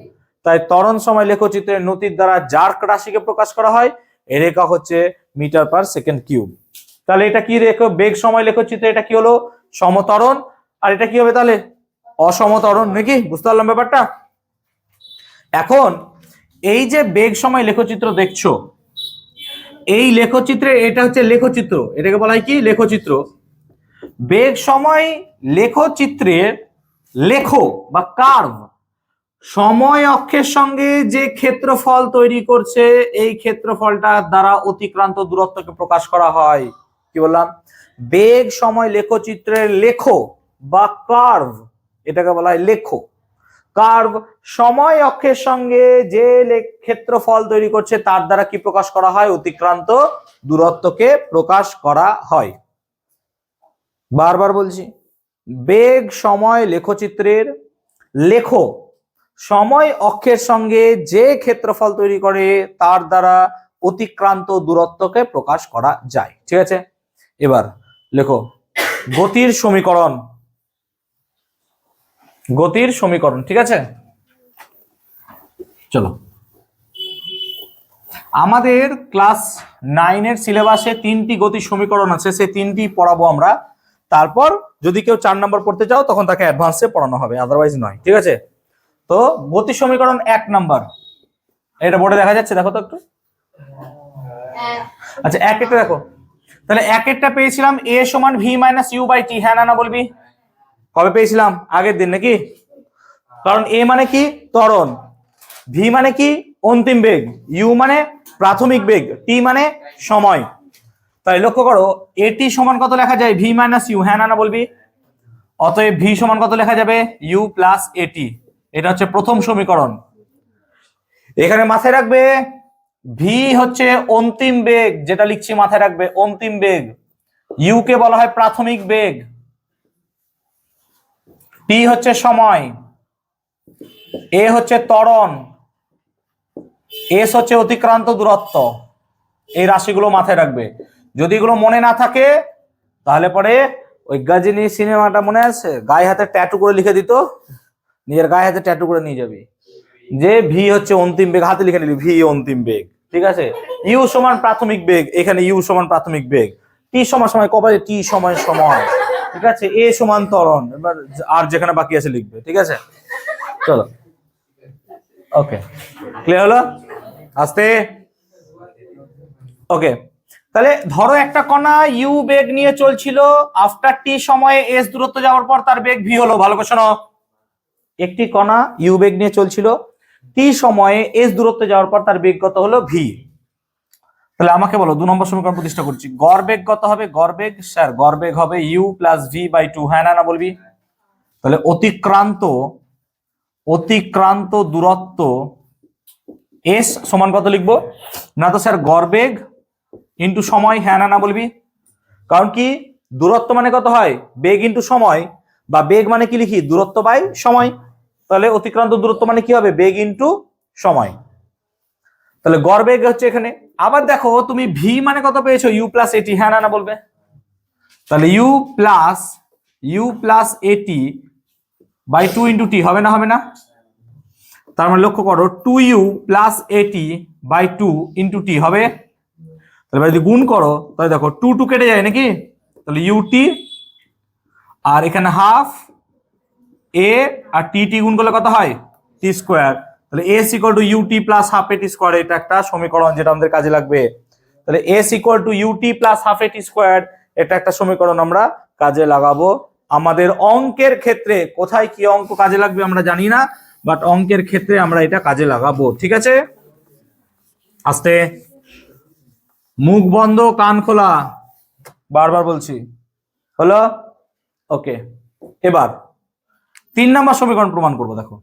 তাই ত্বরণ সময় লেখচিত্রের নতির দ্বারা জার্ক রাশিকে প্রকাশ করা হয়, এর একক হচ্ছে মিটার পার সেকেন্ড কিউব। তাহলে এটা কি রেখো? বেগ সময় লেখচিত্রে এটা কি হলো? সমত্বরণ। আর এটা কি হবে তাহলে? অসমত্বরণ নাকি? বুঝতে পারলাম ব্যাপারটা? এখন এই যে বেগ সময় লেখচিত্র দেখছো, এই লেখচিত্রে এটা হচ্ছে লেখচিত্র, এটাকে বলা হয় কি? লেখচিত্র। বেগ সময় লেখচিত্রের লেখ বা কার্ভ সময় অক্ষের সঙ্গে যে ক্ষেত্রফল তৈরি করছে, এই ক্ষেত্রফলটা দ্বারা অতিক্রান্ত দূরত্বকে প্রকাশ করা হয়। কি বললাম? বেগ সময় লেখচিত্রের লেখ বা কার্ভ, এটাকে বলা হয় লেখ। কার্ভ সময় অক্ষের সঙ্গে যে ক্ষেত্রফল তৈরি করছে, তার দ্বারা কি প্রকাশ করা হয়? অতিক্রান্ত দূরত্বকে প্রকাশ করা হয়। বারবার বলছি, বেগ সময় লেখচিত্রের লেখ সময় অক্ষের সঙ্গে যে ক্ষেত্রফল তৈরি করে, তার দ্বারা অতিক্রান্ত দূরত্বকে প্রকাশ করা যায়। ঠিক আছে, এবার লেখো গতির সমীকরণ। গতির সমীকরণ, ঠিক আছে? চলো, আমাদের ক্লাস 9-এর সিলেবাসে 3টি গতির সমীকরণ আছে, সেই 3টি পড়াবো আমরা। তারপর যদি কেউ 4 নম্বর পড়তে চাও, তখন তাকে অ্যাডভান্সে পড়ানো হবে, আদারওয়াইজ নয়। ঠিক আছে, তো গতির সমীকরণ 1 নম্বর, এটা বোর্ডে দেখা যাচ্ছে, দেখো তো একটু। আচ্ছা, 1-এরটা দেখো। তাহলে 1-এরটা পেয়েছিলাম a সমান v - u/t, হ্যাঁ না বলবি? কবে পেয়েছিলাম? আগের দিন নাকি? কারণ a মানে কি? ত্বরণ, v মানে কি? অন্তিম বেগ, u মানে প্রাথমিক বেগ, t মানে সময়। তাই লক্ষ্য করো, at সমান কত লেখা যায়? v - u, হ্যাঁ না বলবি? অতএব v সমান কত লেখা যাবে? u plus at। এটা হচ্ছে প্রথম সমীকরণ। এখানে মাথায় রাখবে, v হচ্ছে অন্তিম বেগ, যেটা লিখছি মাথায় রাখবে, অন্তিম বেগ। u কে বলা হয় প্রাথমিক বেগ, t হচ্ছে সময়, a হচ্ছে ত্বরণ, s হচ্ছে অতিক্রান্ত দূরত্ব। এই রাশিগুলো মাথায় রাখবে। যদি এগুলো মনে না থাকে, তাহলে পরে ওই গাজিনী সিনেমাটা মনে আছে, গায়ে হাতে ট্যাটু করে লিখে দিত, নিজের গায়ে হাতে ট্যাটু করে নিয়ে যাবি যে ভি হচ্ছে অন্তিম বেগ, হাতে লিখে নিবি ভি অন্তিম বেগ। ঠিক আছে, ইউ সমান প্রাথমিক বেগ, এখানে ইউ সমান প্রাথমিক বেগ, টি সমান সময়, কবে টি সময় সময়। ঠিক আছে, এ সমান ত্বরণ, এবার আর যেখানে বাকি আছে লিখবে। ঠিক আছে, চলো, ওকে, ক্লিয়ার হলো? আস্তে, ওকে। তাহলে ধরো একটা কণা ইউ বেগ নিয়ে চলছিল, আফটার টি সময়ে এস দূরত্ব যাওয়ার পর তার বেগ ভি হলো। ভালো করে শোনো, একটি কণা ইউ বেগ নিয়ে চলছিল, টি সময়ে এস দূরত্ব যাওয়ার পর তার বেগ কত হলো? ভি। তাহলে আমাকে বলো, 2 নম্বর সমীকরণ প্রতিষ্ঠা করছি। গড় বেগ কত হবে? গড় বেগ স্যার, গড় বেগ হবে ইউ প্লাস ভি বাই 2, হ্যাঁ না বলবি? তাহলে অতিক্রান্ত দূরত্ব এস সমান কত লিখবো? না তো স্যার, গড় বেগ ইন্টু সময়, হ্যাঁ না বলবি? কারণ কি দূরত্ব মানে কত হয় বেগ ইন্টু সময়, বা বেগ মানে কি লিখি দূরত্ব বাই সময়, তাহলে অতিক্রান্ত দূরত্ব মানে কি হবে বেগ ইন্টু সময়, তাহলে গড় বেগ হচ্ছে এখানে। আবার দেখো তুমি ভি মানে কত পেয়েছো ইউ প্লাস এটি, হ্যাঁ না বলবে, তাহলে ইউ প্লাস এটি বাই 2 ইন্টু টি, হবে না হবে না? তার মানে লক্ষ্য করো 2u প্লাস এটি বাই 2 ইন্টু টি হবে, তাহলে যদি গুণ করো তাহলে দেখো 2 কেটে যায় নাকি, তাহলে ইউটি আর এখানে হাফ এ আর টি গুণ করলে কত হয় টি স্কোয়ার, তাহলে S equal to UT plus half A T square, এটা একটা সমীকরণ যেটা আমাদের কাজে লাগবে। তাহলে S equal to UT plus half A T square, এটা একটা সমীকরণ আমরা কাজে লাগাবো আমাদের অঙ্কের ক্ষেত্রে। কোথায় কি অঙ্ক কাজে লাগবে আমরা জানি না, বাট অঙ্কের ক্ষেত্রে আমরা এটা কাজে লাগাবো, ঠিক আছে? আস্তে, মুখ বন্ধ কান খোলা, বারবার বলছি, হলো? ওকে, এবার 3 নম্বর সমীকরণ প্রমাণ করবো। দেখো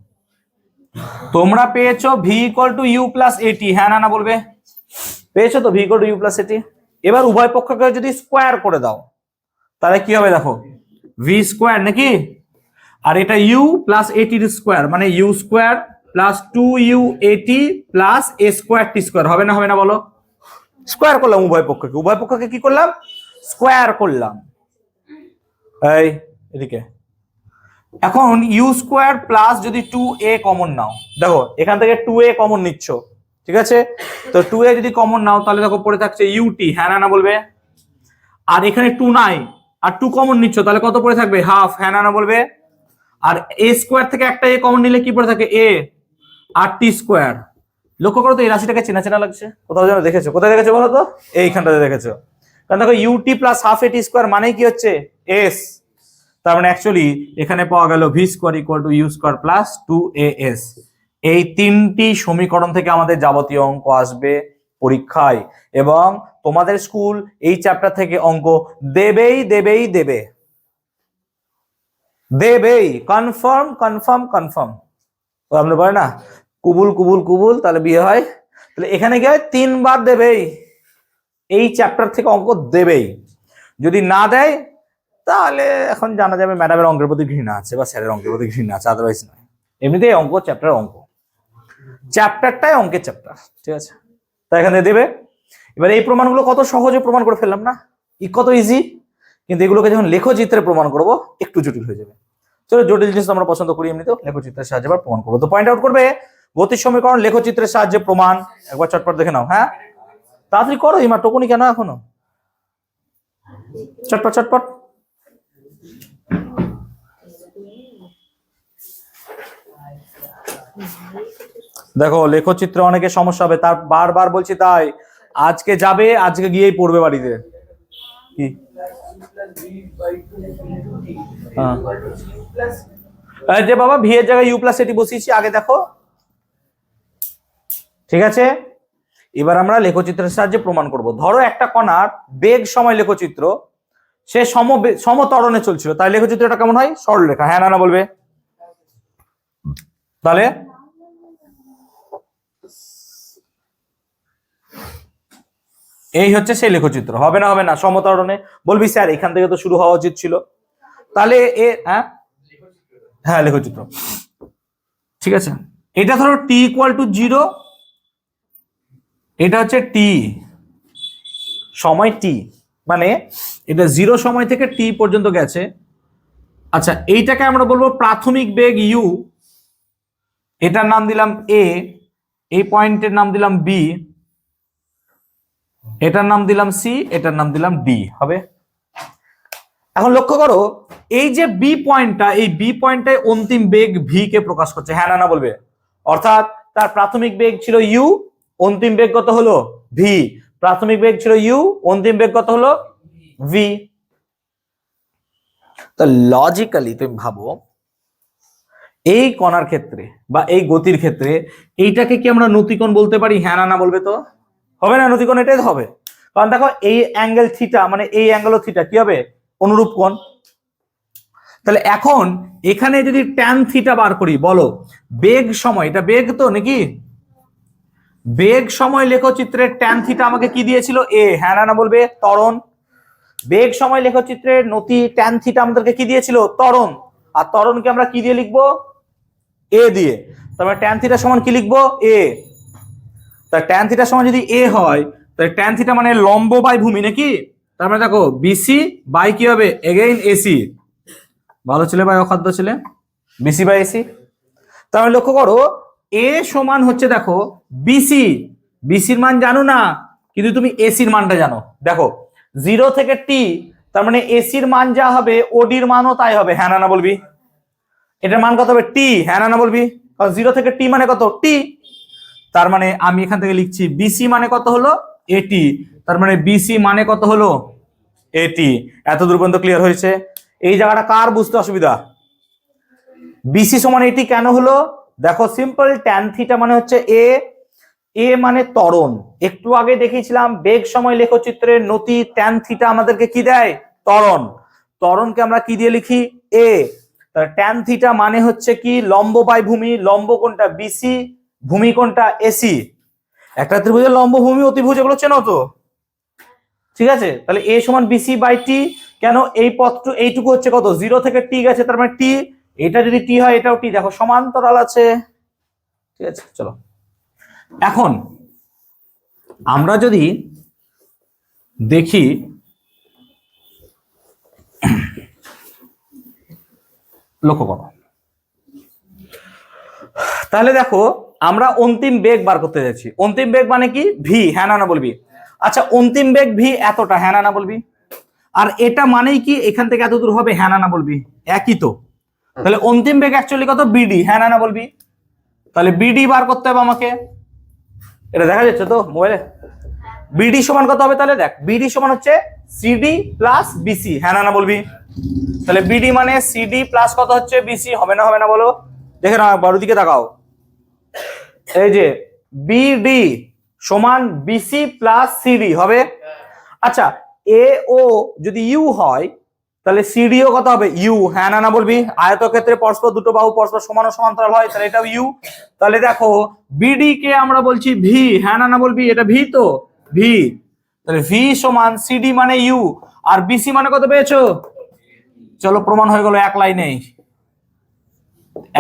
তোমরা পেয়েছো V equal to U plus AT, হ্যাঁ না বলবে, পেয়েছো তো V equal to U plus AT. এবার উভয় পক্ষকে যদি স্কোয়ার করে দাও তাহলে কি হবে দেখো ভি স্কোয়ার নাকি, আর এটা ইউ প্লাস এটির স্কোয়ার মানে ইউ স্কোয়ার প্লাস 2u এটি প্লাস এ স্কোয়ার টি স্কোয়ার, হবে না হবে না বলো? স্কোয়ার করলাম উভয় পক্ষকে কি করলাম স্কোয়ার করলাম। এই এদিকে এখন ইউ স্কোয়ার প্লাস যদি 2a কমন নাও, দেখো এখান থেকে 2a কমন নিচ্ছ, ঠিক আছে? তো 2a যদি কমন নাও তাহলে দেখো পড়ে থাকছে ইউটি, হ্যাঁ না বলবে, আর এখানে 2 নাই আর 2 কমন নিচ্ছ তাহলে কত পড়ে থাকবে হাফ, হ্যাঁ না বলবে, আর এ স্কোয়ার থেকে একটা এ কমন নিলে কি পড়ে থাকে এ আর টি স্কোয়ার। লক্ষ্য করো তো এই রাশিটাকে চেনা চেনা লাগছে, কোথাও যেন দেখেছো, কোথায় দেখেছো বলো তো? এইখানটাতে দেখেছো, কারণ দেখো UT plus half A T square মানে কি হচ্ছে এস, তার মানে অ্যাকচুয়ালি এখানে পাওয়া গেল V square equal to U square plus 2as। এই তিনটি সমীকরণ থেকে আমাদের যাবতীয় অঙ্ক আসবে পরীক্ষায়, এবং তোমাদের স্কুল এই চ্যাপ্টার থেকে অঙ্ক দেবেই দেবেই দেবে দেবেই, কনফার্ম কনফার্ম কনফার্ম। আমরা বলে না কুবুল কুবুল কুবুল তাহলে বিয়ে হয়, তাহলে এখানে কি হয় 3 বার দেবেই, এই চ্যাপ্টার থেকে অঙ্ক দেবেই। যদি না দেয় তাহলে এখন জানা যাবে ম্যাডামের অঙ্কের প্রতি ঘৃণা আছে বা স্যারের অঙ্কের প্রতি ঘৃণা আছে, আদারওয়াইজ নয়। এমনিতেই অঙ্ক চ্যাপ্টারটাই অঙ্কের চ্যাপ্টার, ঠিক আছে? তাই এখানে দেবে। এবার এই প্রমাণগুলো কত সহজে প্রমাণ করে ফেললাম না, কত ইজি, কিন্তু এগুলোকে যখন লেখচিত্রে প্রমাণ করব একটু জটিল হয়ে যাবে। চলো জটিল জিনিস আমরা পছন্দ করি এমনিতেও, লেখচিত্রের সাহায্যে প্রমাণ করবো। তো পয়েন্ট আউট করবে গতির সমীকরণ লেখচিত্রের সাহায্যে প্রমাণ, একবার চটপট দেখে নাও। হ্যাঁ তাড়াতাড়ি করো, এই মাত্র টুকুনি কেন এখনো, চটপট চটপট। দেখো লেখচিত্রে অনেকে সমস্যা হবে, তার বারবার বলছি তাই আজকে যাবে, আজকে গিয়েই পড়বে বাড়িতে। কি যে বাবা ভি এর জায়গায় ইউ প্লাস এটি বসিয়েছি আগে, দেখো ঠিক আছে? এবার আমরা লেখচিত্রের সাহায্যে প্রমাণ করব। ধরো একটা কণার বেগ সময় লেখচিত্র, সে সমত্বরণে চলছিল, তাই লেখচিত্রটা কেমন হয় সরলরেখা, হ্যাঁ না বলবে? তাহলে এই হচ্ছে সেই লেখচিত্র, হবে না হবে না? সমত্বরণে বলবি স্যার এখান থেকে তো শুরু হওয়া উচিত ছিল, তাহলে হ্যাঁ লেখচিত্র, ঠিক আছে? এটা ধরো টি ইকুয়াল টু 0, এটা হচ্ছে টি সময়, টি মানে এটা 0 সময় থেকে টি পর্যন্ত গেছে। আচ্ছা এইটাকে আমরা বলবো প্রাথমিক বেগ ইউ, এটার নাম দিলাম এ, এই পয়েন্টের নাম দিলাম বি, এটার নাম দিলাম সি, এটার নাম দিলাম ডি, হবে? এখন লক্ষ্য করো এই যে বি পয়েন্টটা, এই বি পয়েন্টটায় অন্তিম বেগ ভি কে প্রকাশ করছে, হ্যাঁ না বলবে? অর্থাৎ তার প্রাথমিক বেগ ছিল ইউ, অন্তিম বেগ কত হলো ভি, প্রাথমিক বেগ ছিল ইউ, অন্তিম বেগ কত হলো ভি। তো লজিক্যালি তুমি ভাবো এই কণার ক্ষেত্রে বা এই গতির ক্ষেত্রে এইটাকে কি আমরা নতিকোণ বলতে পারি, হ্যাঁ না বলবে? তো হবে না নতিকোণ, এটাই তো হবে, কারণ দেখো এই অ্যাঙ্গেল থিটা মানে এই অ্যাঙ্গেল থিটা কি হবে অনুরূপ কোণ। তাহলে এখন এখানে যদি ট্যান থিটা বার করি, বলো বেগ সময়, এটা বেগ তো নাকি, বেগ সময় লেখচিত্রের ট্যান থিটা আমাকে কি দিয়েছিল এ, হ্যাঁ না বলবে ত্বরণ। বেগ সময় লেখচিত্রের নতি ট্যান থিটা আমাদেরকে কি দিয়েছিল? ত্বরণ। আর ত্বরণকে আমরা কি দিয়ে লিখবো? এ দিয়ে। তারপরে ট্যান থিটা সমান কি লিখবো? এ। তাই ট্যান থিটা সমান যদি এ হয় তাহলে ট্যান থিটা মানে লম্ব বাই ভূমি নাকি? তার মানে দেখো বিসি বাই কি হবে? Again AC. ভালো ছেলে ভাই অখাদ্য ছেলে, বিসি বাই এসি। তাহলে লক্ষ্য করো এ সমান হচ্ছে দেখো বিসি। বিসির মান জানো না, কিন্তু তুমি এসির মানটা জানো। দেখো 0 থেকে টি, তার মানে এসির মান যা হবে ওডির মানও তাই হবে। হ্যাঁ না বলবি? এটার মান কত হবে? টি। হ্যাঁ না বলবি? কারণ 0 থেকে টি মানে কত? টি। তার মানে আমি এখান থেকে লিখছি বিসি মানে কত হলো? এটি। তার মানে বিসি মানে কত হলো? এটি। এত দূর পর্যন্ত ক্লিয়ার হয়েছে? এই জায়গাটা কার বুঝতে অসুবিধা? বিসি সমান এটি কেন হলো? দেখো সিম্পল, ট্যান থিটা মানে হচ্ছে এ, এ মানে ত্বরণ। একটু আগে দেখিয়েছিলাম বেগ সময় লেখচিত্রের নতি ট্যান থিটা আমাদেরকে কি দেয়? ত্বরণ। ত্বরণকে আমরা কি দিয়ে লিখি? এ। তাহলে ট্যান থিটা মানে হচ্ছে কি? লম্ব বাই ভূমি। লম্ব কোনটা? বিসি। ভূমি কোনটা? এসি। একটা ত্রিভুজের লম্ব, ভূমি, অতিভুজ এগুলো চেনো তো? ঠিক আছে, তাহলে এ সমান বিসি বাই টি। কেন? এই পথটু এইটুকু হচ্ছে কত? 0 থেকে টি গেছে, তার মানে টি। এটা যদি টি হয় এটাও টি। দেখো সমান্তরাল আছে। ঠিক আছে, চলো এখন আমরা যদি দেখি লক্ষ্য করো, তাহলে দেখো আমরা অন্তিম বেগ বার করতে যাচ্ছি। অন্তিম বেগ মানে কি? ভি। হ্যাঁ না বলবি? আচ্ছা অন্তিম বেগ ভি এতটা। হ্যাঁ না বলবি? আর এটা মানেই কি এখান থেকে এত দূর হবে? হ্যাঁ না বলবি? একই তো। তাহলে অন্তিম বেগ অ্যাকচুয়ালি কত? বিডি। হ্যাঁ না বলবি? তাহলে বিডি বার করতে হবে আমাকে। এটা দেখা যাচ্ছে তো মোবাইলে? বিডি সমান কত হবে? তাহলে দেখ বিডি সমান হচ্ছে সিডি প্লাস বিসি। হ্যাঁ না বলবি? তাহলে বিডি মানে সিডি প্লাস কত হচ্ছে? বিসি। হবে না? হবে না বলো? দেখে নাও একবার, ওদিকে তাকাও। এই যে বিডি সমান বিসি প্লাস সিডি হবে। আচ্ছা এ ও যদি ইউ হয় তাহলে সিডিও কত হবে? ইউ। হ্যাঁ না বলবি? আয়তক্ষেত্রে পরস্পর দুটো বাহু পরস্পর সমান ও সমান্তরাল হয়, তাহলে এটাও ইউ। তাহলে দেখো বিডি কে আমরা বলছি ভি। হ্যাঁ না বলবি? এটা ভি তো, ভি। তাহলে ভি সমান সিডি মানে ইউ, আর বিসি মানে কত পেয়েছো? চলো প্রমাণ হয়ে গেল এক লাইনেই,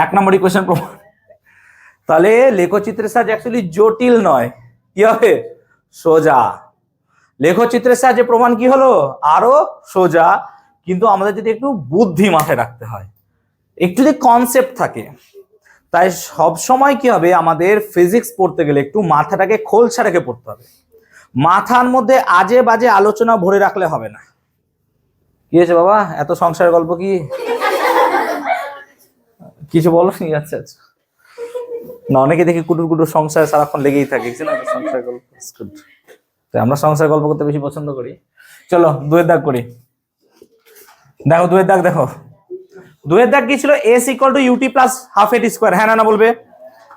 1 নম্বর ইকুয়েশন প্রমাণ। তাহলে লেখচিত্রের সাহায্যে অ্যাকচুয়ালি জটিল নয়, কি হবে? সোজা। লেখচিত্রের সাহায্যে প্রমাণ কি হলো? আরো সোজা। কিন্তু আমাদের যদি একটু বুদ্ধি মাথায় রাখতে হয়, একটু যদি কনসেপ্ট থাকে, তাই সব সময় কি হবে? আমাদের ফিজিক্স পড়তে গেলে একটু মাথাটাকে খোলসা রেখে পড়তে হবে। মাথার মধ্যে আজে বাজে আলোচনা ভরে রাখলে হবে না। কি হয়েছে বাবা? এত সংসারের গল্প কি? কিছু বলো নি? আচ্ছা আচ্ছা। না, অনেকে দেখি কুটুর কুটুর সংসার সারাক্ষণ লেগেই থাকে, সংসার গল্প। আমরা সংসার গল্প করতে বেশি পছন্দ করি। চলো দুয়ের দাগ করি। দেখো দুয়ের দাগ, দেখো দুয়ের দাগ কি ছিল? S equal to UT plus half AT square. হ্যাঁ না বলবে?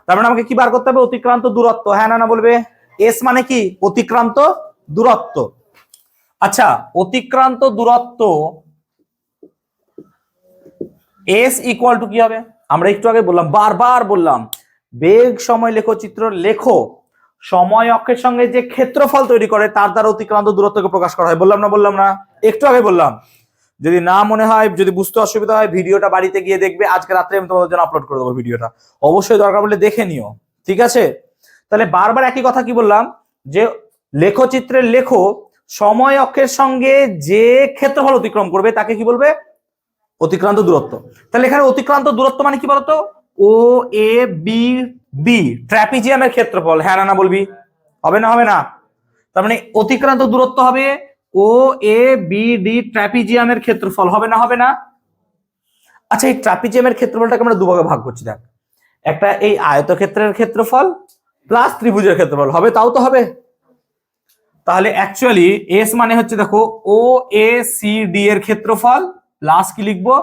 তার মানে আমাকে কি বার করতে হবে? অতিক্রান্ত দূরত্ব। হ্যাঁ না বলবে? এস মানে কি? অতিক্রান্ত দূরত্ব। আচ্ছা অতিক্রান্ত দূরত্ব এস ইকুয়াল টু কি হবে? আমরা একটু আগে বললাম, বারবার বললাম, বেগ সময় লেখচিত্র লেখো সময় অক্ষের সঙ্গে যে ক্ষেত্রফল তৈরি করে তার দ্বারা অতিক্রান্ত দূরত্বকে প্রকাশ করা হয়। বললাম না? বললাম না? একটু আগে বললাম। যদি না মনে হয়, যদি বুঝতে অসুবিধা হয়, ভিডিওটা বাড়িতে গিয়ে দেখবে। আজকে রাত্রে আমি তোমাদের জন্য আপলোড করে দেবো ভিডিওটা, অবশ্যই দরকার পড়লে দেখে নিও। ঠিক আছে? তাহলে বারবার একই কথা কি বললাম? যে লেখচিত্রের লেখো সময় অক্ষের সঙ্গে যে ক্ষেত্রফল অতিক্রম করবে তাকে কি বলবে? অতিক্রান্ত দূরত্ব। তাহলে এখানে অতিক্রান্ত দূরত্ব মানে কি বলতো? ও এ বি বি ট্র্যাপিজিয়ামের ক্ষেত্রফল। হ্যাঁ না বলবি? হবে না? হবে না? তার মানে অতিক্রান্ত দূরত্ব হবে ও এ বি ডি ট্র্যাপিজিয়ামের ক্ষেত্রফল। হবে না? হবে না? আচ্ছা এই ট্র্যাপিজিয়ামের ক্ষেত্রফলটাকে আমরা দুভাগে ভাগ করছি। দেখ, একটা এই আয়তক্ষেত্রের ক্ষেত্রফল প্লাস ত্রিভুজের ক্ষেত্রফল। হবে? তাও তো হবে। তাহলে অ্যাকচুয়ালি এস মানে হচ্ছে দেখো ও এ সি ডি এর ক্ষেত্রফল প্লাস কি লিখবো?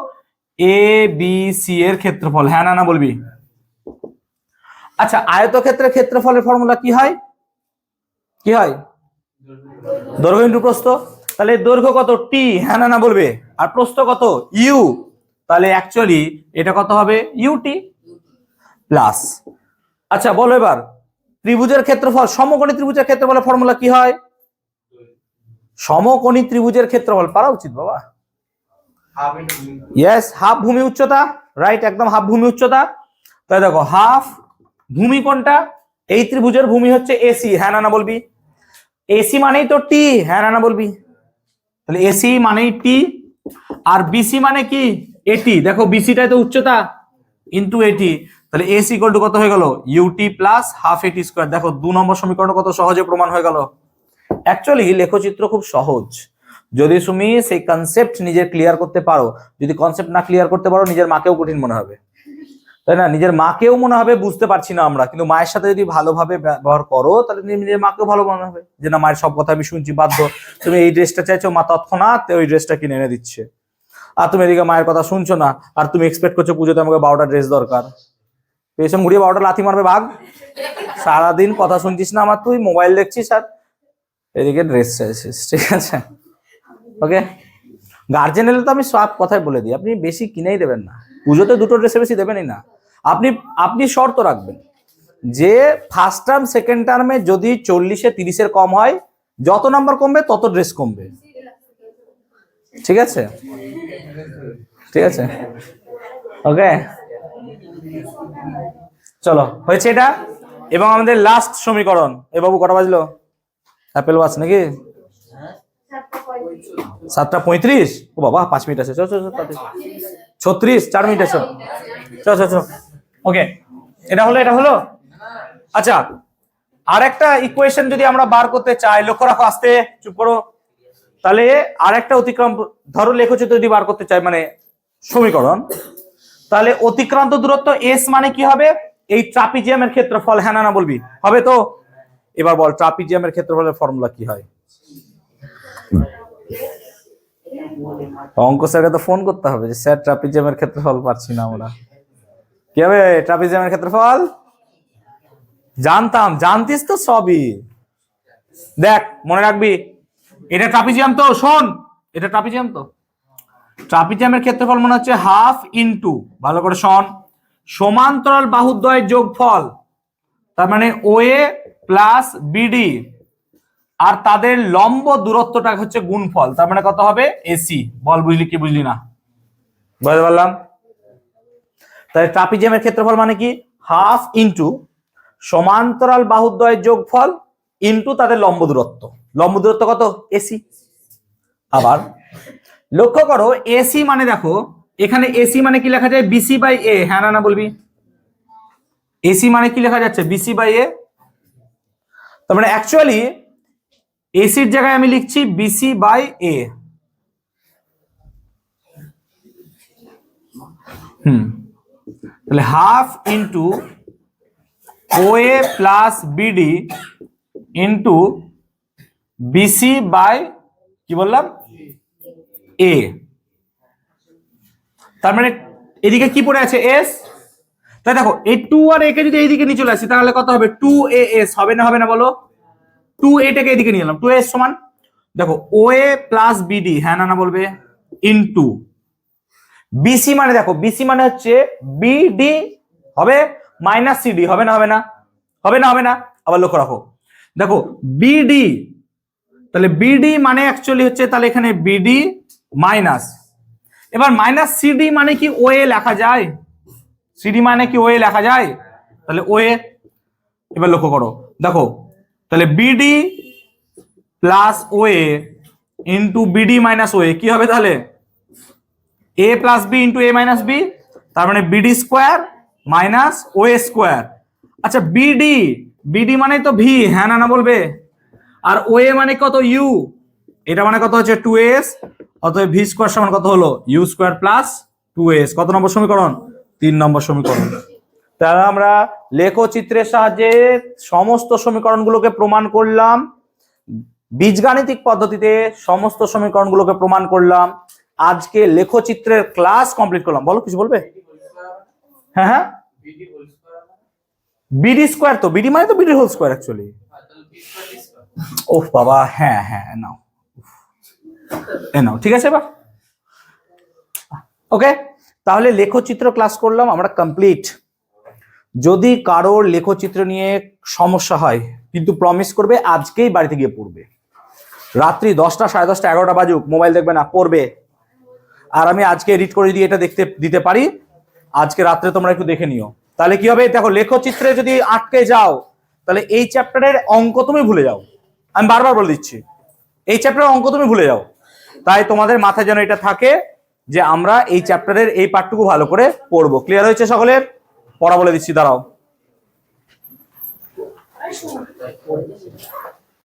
এ বি সি এর ক্ষেত্রফল। হ্যাঁ না বলবি? আচ্ছা আয়তক্ষেত্রের ক্ষেত্রফলের ফর্মুলা কি হয়? কি হয়? দৈর্ঘ্য ইন্টু প্রস্থ। তাহলে দৈর্ঘ্য কত? টি। হ্যাঁ না বলবে? আর প্রস্থ কত? ইউ। তাহলে অ্যাকচুয়ালি এটা কত হবে? UT plus. আচ্ছা বলো এবার ত্রিভুজের ক্ষেত্রফল, সমকোণী ত্রিভুজের ক্ষেত্রফলের ফর্মুলা কি হয়? সমকোণী ত্রিভুজের ক্ষেত্রফল পারা উচিত বাবা। ইয়েস, হাফ ভূমি উচ্চতা, রাইট, একদম হাফ ভূমি উচ্চতা। তাই দেখো হাফ ভূমি কোনটা, এই ত্রিভুজের ভূমি হচ্ছে এসি, হ্যাঁ না বলবি? এসি মানেই তো টি, হ্যাঁ না বলবি? তাহলে এসি মানেই টি, আর বিসি মানে কি এটি, দেখো বিসিটাই তো উচ্চতা ইন্টু এটি, তাহলে এসি ইকুয়াল টু কত হয়ে গেল ইউটি প্লাস হাফ এটি স্কয়ার। দেখো 2 নম্বর সমীকরণ কত সহজে প্রমাণ হয়ে গেল। অ্যাকচুয়ালি লেখচিত্র খুব সহজ, যদি তুমি সেই কনসেপ্ট নিজে ক্লিয়ার করতে পারো। যদি কনসেপ্ট না ক্লিয়ার করতে পারো নিজের মাকেও কঠিন মনে হবে, তাই না? নিজের মাকেও মনে হবে বুঝতে পারছি না আমরা, কিন্তু মায়ের সাথে যদি ভালোভাবে ব্যবহার করো তাহলে নিজের মাকেও ভালো মনে হবে যে না, মায়ের সব কথা আমি শুনছি, বাধ্য। তুমি এই ড্রেসটা চাইছো, মা তৎক্ষণাৎ ওই ড্রেসটা কিনে এনে দিচ্ছে, আর তুমি এদিকে মায়ের কথা শুনছো না, আর তুমি এক্সপেক্ট করছো পুজোতে আমাকে 12টা ড্রেস দরকার। পেছন ঘুরিয়ে 12টা লাথি মারবে ভাগ। সারাদিন কথা শুনছিস না আমার, তুই মোবাইল দেখছিস আর এদিকে ড্রেস চাইছিস, ঠিক আছে? ওকে, গার্জেন এলে তো আমি সব কথাই বলে দিই, আপনি বেশি কিনেই দেবেন না, পুজোতে 2টো ড্রেসে বেশি দেবেনই না। আপনি শর্ত রাখবেন যে ফার্স্ট টার্ম সেকেন্ড টার্মে যদি 40-এ 30-এর কম হয়, যত নাম্বার কমবে তত ড্রেস কমবে, ঠিক আছে? ঠিক আছে, ওকে, চলো হয়েছে এটা। এবং আমাদের লাস্ট সমীকরণ, এ বাবু কটা বাজলো? অ্যাপেল ওয়াচ নাকি? 7:35। ও বাবা 5 মিনিট আছে, চল 36, 4 মিনিট আছে, চল। ওকে, এটা হলো। আচ্ছা, আর একটা ইকুয়েশন যদি আমরা বার করতে চাই, লক্ষ্য রাখো, আস্তে চুপ করো। তাহলে আর একটা অতিক্রম, ধরো লেখচিত্র যদি বার করতে চাই মানে সমীকরণ, তাহলে অতিক্রান্ত দূরত্ব এস মানে কি হবে? এই ট্রাপিজিয়ামের ক্ষেত্রফল, হ্যাঁ না বলবি? হবে তো? এবার বল ট্রাপিজিয়ামের ক্ষেত্রফলের ফর্মুলা কি হয়? অঙ্ক স্যারকে তো ফোন করতে হবে যে স্যার ট্রাপিজিয়ামের ক্ষেত্রফল পাচ্ছি না আমরা, কি হবে ট্রাপিজিয়ামের ক্ষেত্রফল? জানতিস তো সবই, দেখ মনে রাখবি, এটা ট্রাপিজিয়াম তো, শোন এটা ট্রাপিজিয়াম তো, ট্রাপিজিয়ামের ক্ষেত্রফল মনে হচ্ছে হাফ ইনটু, ভালো করে শোন, সমান্তরাল বাহুদ্বয়ের যোগফল, তার মানে ওএ প্লাস বিডি, আর তাদের লম্ব দূরত্বটা হচ্ছে গুণফল, তার মানে কত হবে এসি। বল বুঝলি কি বুঝলি না? বুঝতে পারলাম। তাহলে ট্রাপিজিয়ামের ক্ষেত্রফল মানে কি? হাফ ইনটু সমান্তরাল বাহুদ্বয়ের যোগফল ইনটু তাদের লম্ব দূরত্ব। লম্ব দূরত্ব কত? এসি। আবার লক্ষ্য করো, এসি মানে দেখো এখানে এসি মানে কি লেখা যায়? বিসি বাই এ, হ্যাঁ না বলবি? এসি মানে কি লেখা যাচ্ছে? বিসি বাই এ। তার মানে অ্যাকচুয়ালি এসির জায়গায় আমি লিখছি বিসি বাই এ। তাহলে হাফ ইন্টু ও A plus BD into BC by কি বললাম? এ। তার মানে এদিকে কি পড়ে আছে? এস। তাই দেখো এই 2 আর এ কে যদি এইদিকে নিয়ে চলে আসি তাহলে কত হবে? 2as হবে না বলো? 2a টাকে এদিকে নিয়ে এলাম, 2as সমান দেখো ওএ প্লাস বিডি, হ্যাঁ না বলবে? ইনটু বিসি মানে দেখো বিসি মানে হচ্ছে বিডি হবে মাইনাস সিডি, হবে না? হবে না। আবার লক্ষ্য রাখো, দেখো বিডি, তাহলে বিডি মানে অ্যাকচুয়ালি হচ্ছে তাহলে এখানে বিডি মাইনাস, এবার মাইনাস সিডি মানে কি ওএ লেখা যায়? সিডি মানে কি ওএ লেখা যায়? তাহলে ওএ। এবার লক্ষ্য করো, দেখো তাহলে BD plus OA into BD minus OA কি হবে? তাহলে এ প্লাস বি ইন্টু এ মাইনাস বি, তার মানে BD square minus OA square. আচ্ছা বিডি মানে তো ভি, হ্যাঁ না বলবে? আর ওএ মানে কত? ইউ। এটা মানে কত হচ্ছে? 2s। অতএব ভি স্কোয়ার সমান কত হলো? U square plus 2s। কত নম্বর সমীকরণ? 3 নম্বর সমীকরণ। তাহলে আমরা লেখচিত্রের সাহায্যে সমস্ত সমীকরণগুলোকে প্রমাণ করলাম, বীজগাণিতিক পদ্ধতিতে সমস্ত সমীকরণগুলোকে প্রমাণ করলাম। আজকে লেখচিত্রের ক্লাস কমপ্লিট করলাম। বলো, কিছু বলবে? হ্যাঁ বিডি স্কোয়ার, তো বিডি মানে তো বিডি হোল স্কোয়ার অ্যাকচুয়ালি। ওহ বাবা, হ্যাঁ নাও ঠিক আছে। এবার ওকে, তাহলে লেখচিত্র ক্লাস করলাম আমরা কমপ্লিট। যদি কারোর লেখচিত্র নিয়ে সমস্যা হয় কিন্তু প্রমিস করবে আজকেই বাড়িতে গিয়ে পড়বে, রাত্রি 10টা 10:30 11টা বাজুক, মোবাইল দেখবে না, পড়বে। আর আমি আজকে এডিট করে দিয়ে এটা দেখতে দিতে পারি, আজকে রাত্রে তোমরা একটু দেখে নিও। তাহলে কি হবে, দেখো লেখচিত্রে যদি আটকে যাও তাহলে এই চ্যাপ্টারের অঙ্ক তুমি ভুলে যাও। আমি বারবার বলে দিচ্ছি, এই চ্যাপ্টারের অঙ্ক তুমি ভুলে যাও। তাই তোমাদের মাথায় যেন এটা থাকে যে আমরা এই চ্যাপ্টারের এই পার্টটুকু ভালো করে পড়বো। ক্লিয়ার হয়েছে সকলের? পড়া বলে দিচ্ছি, দাঁড়াও।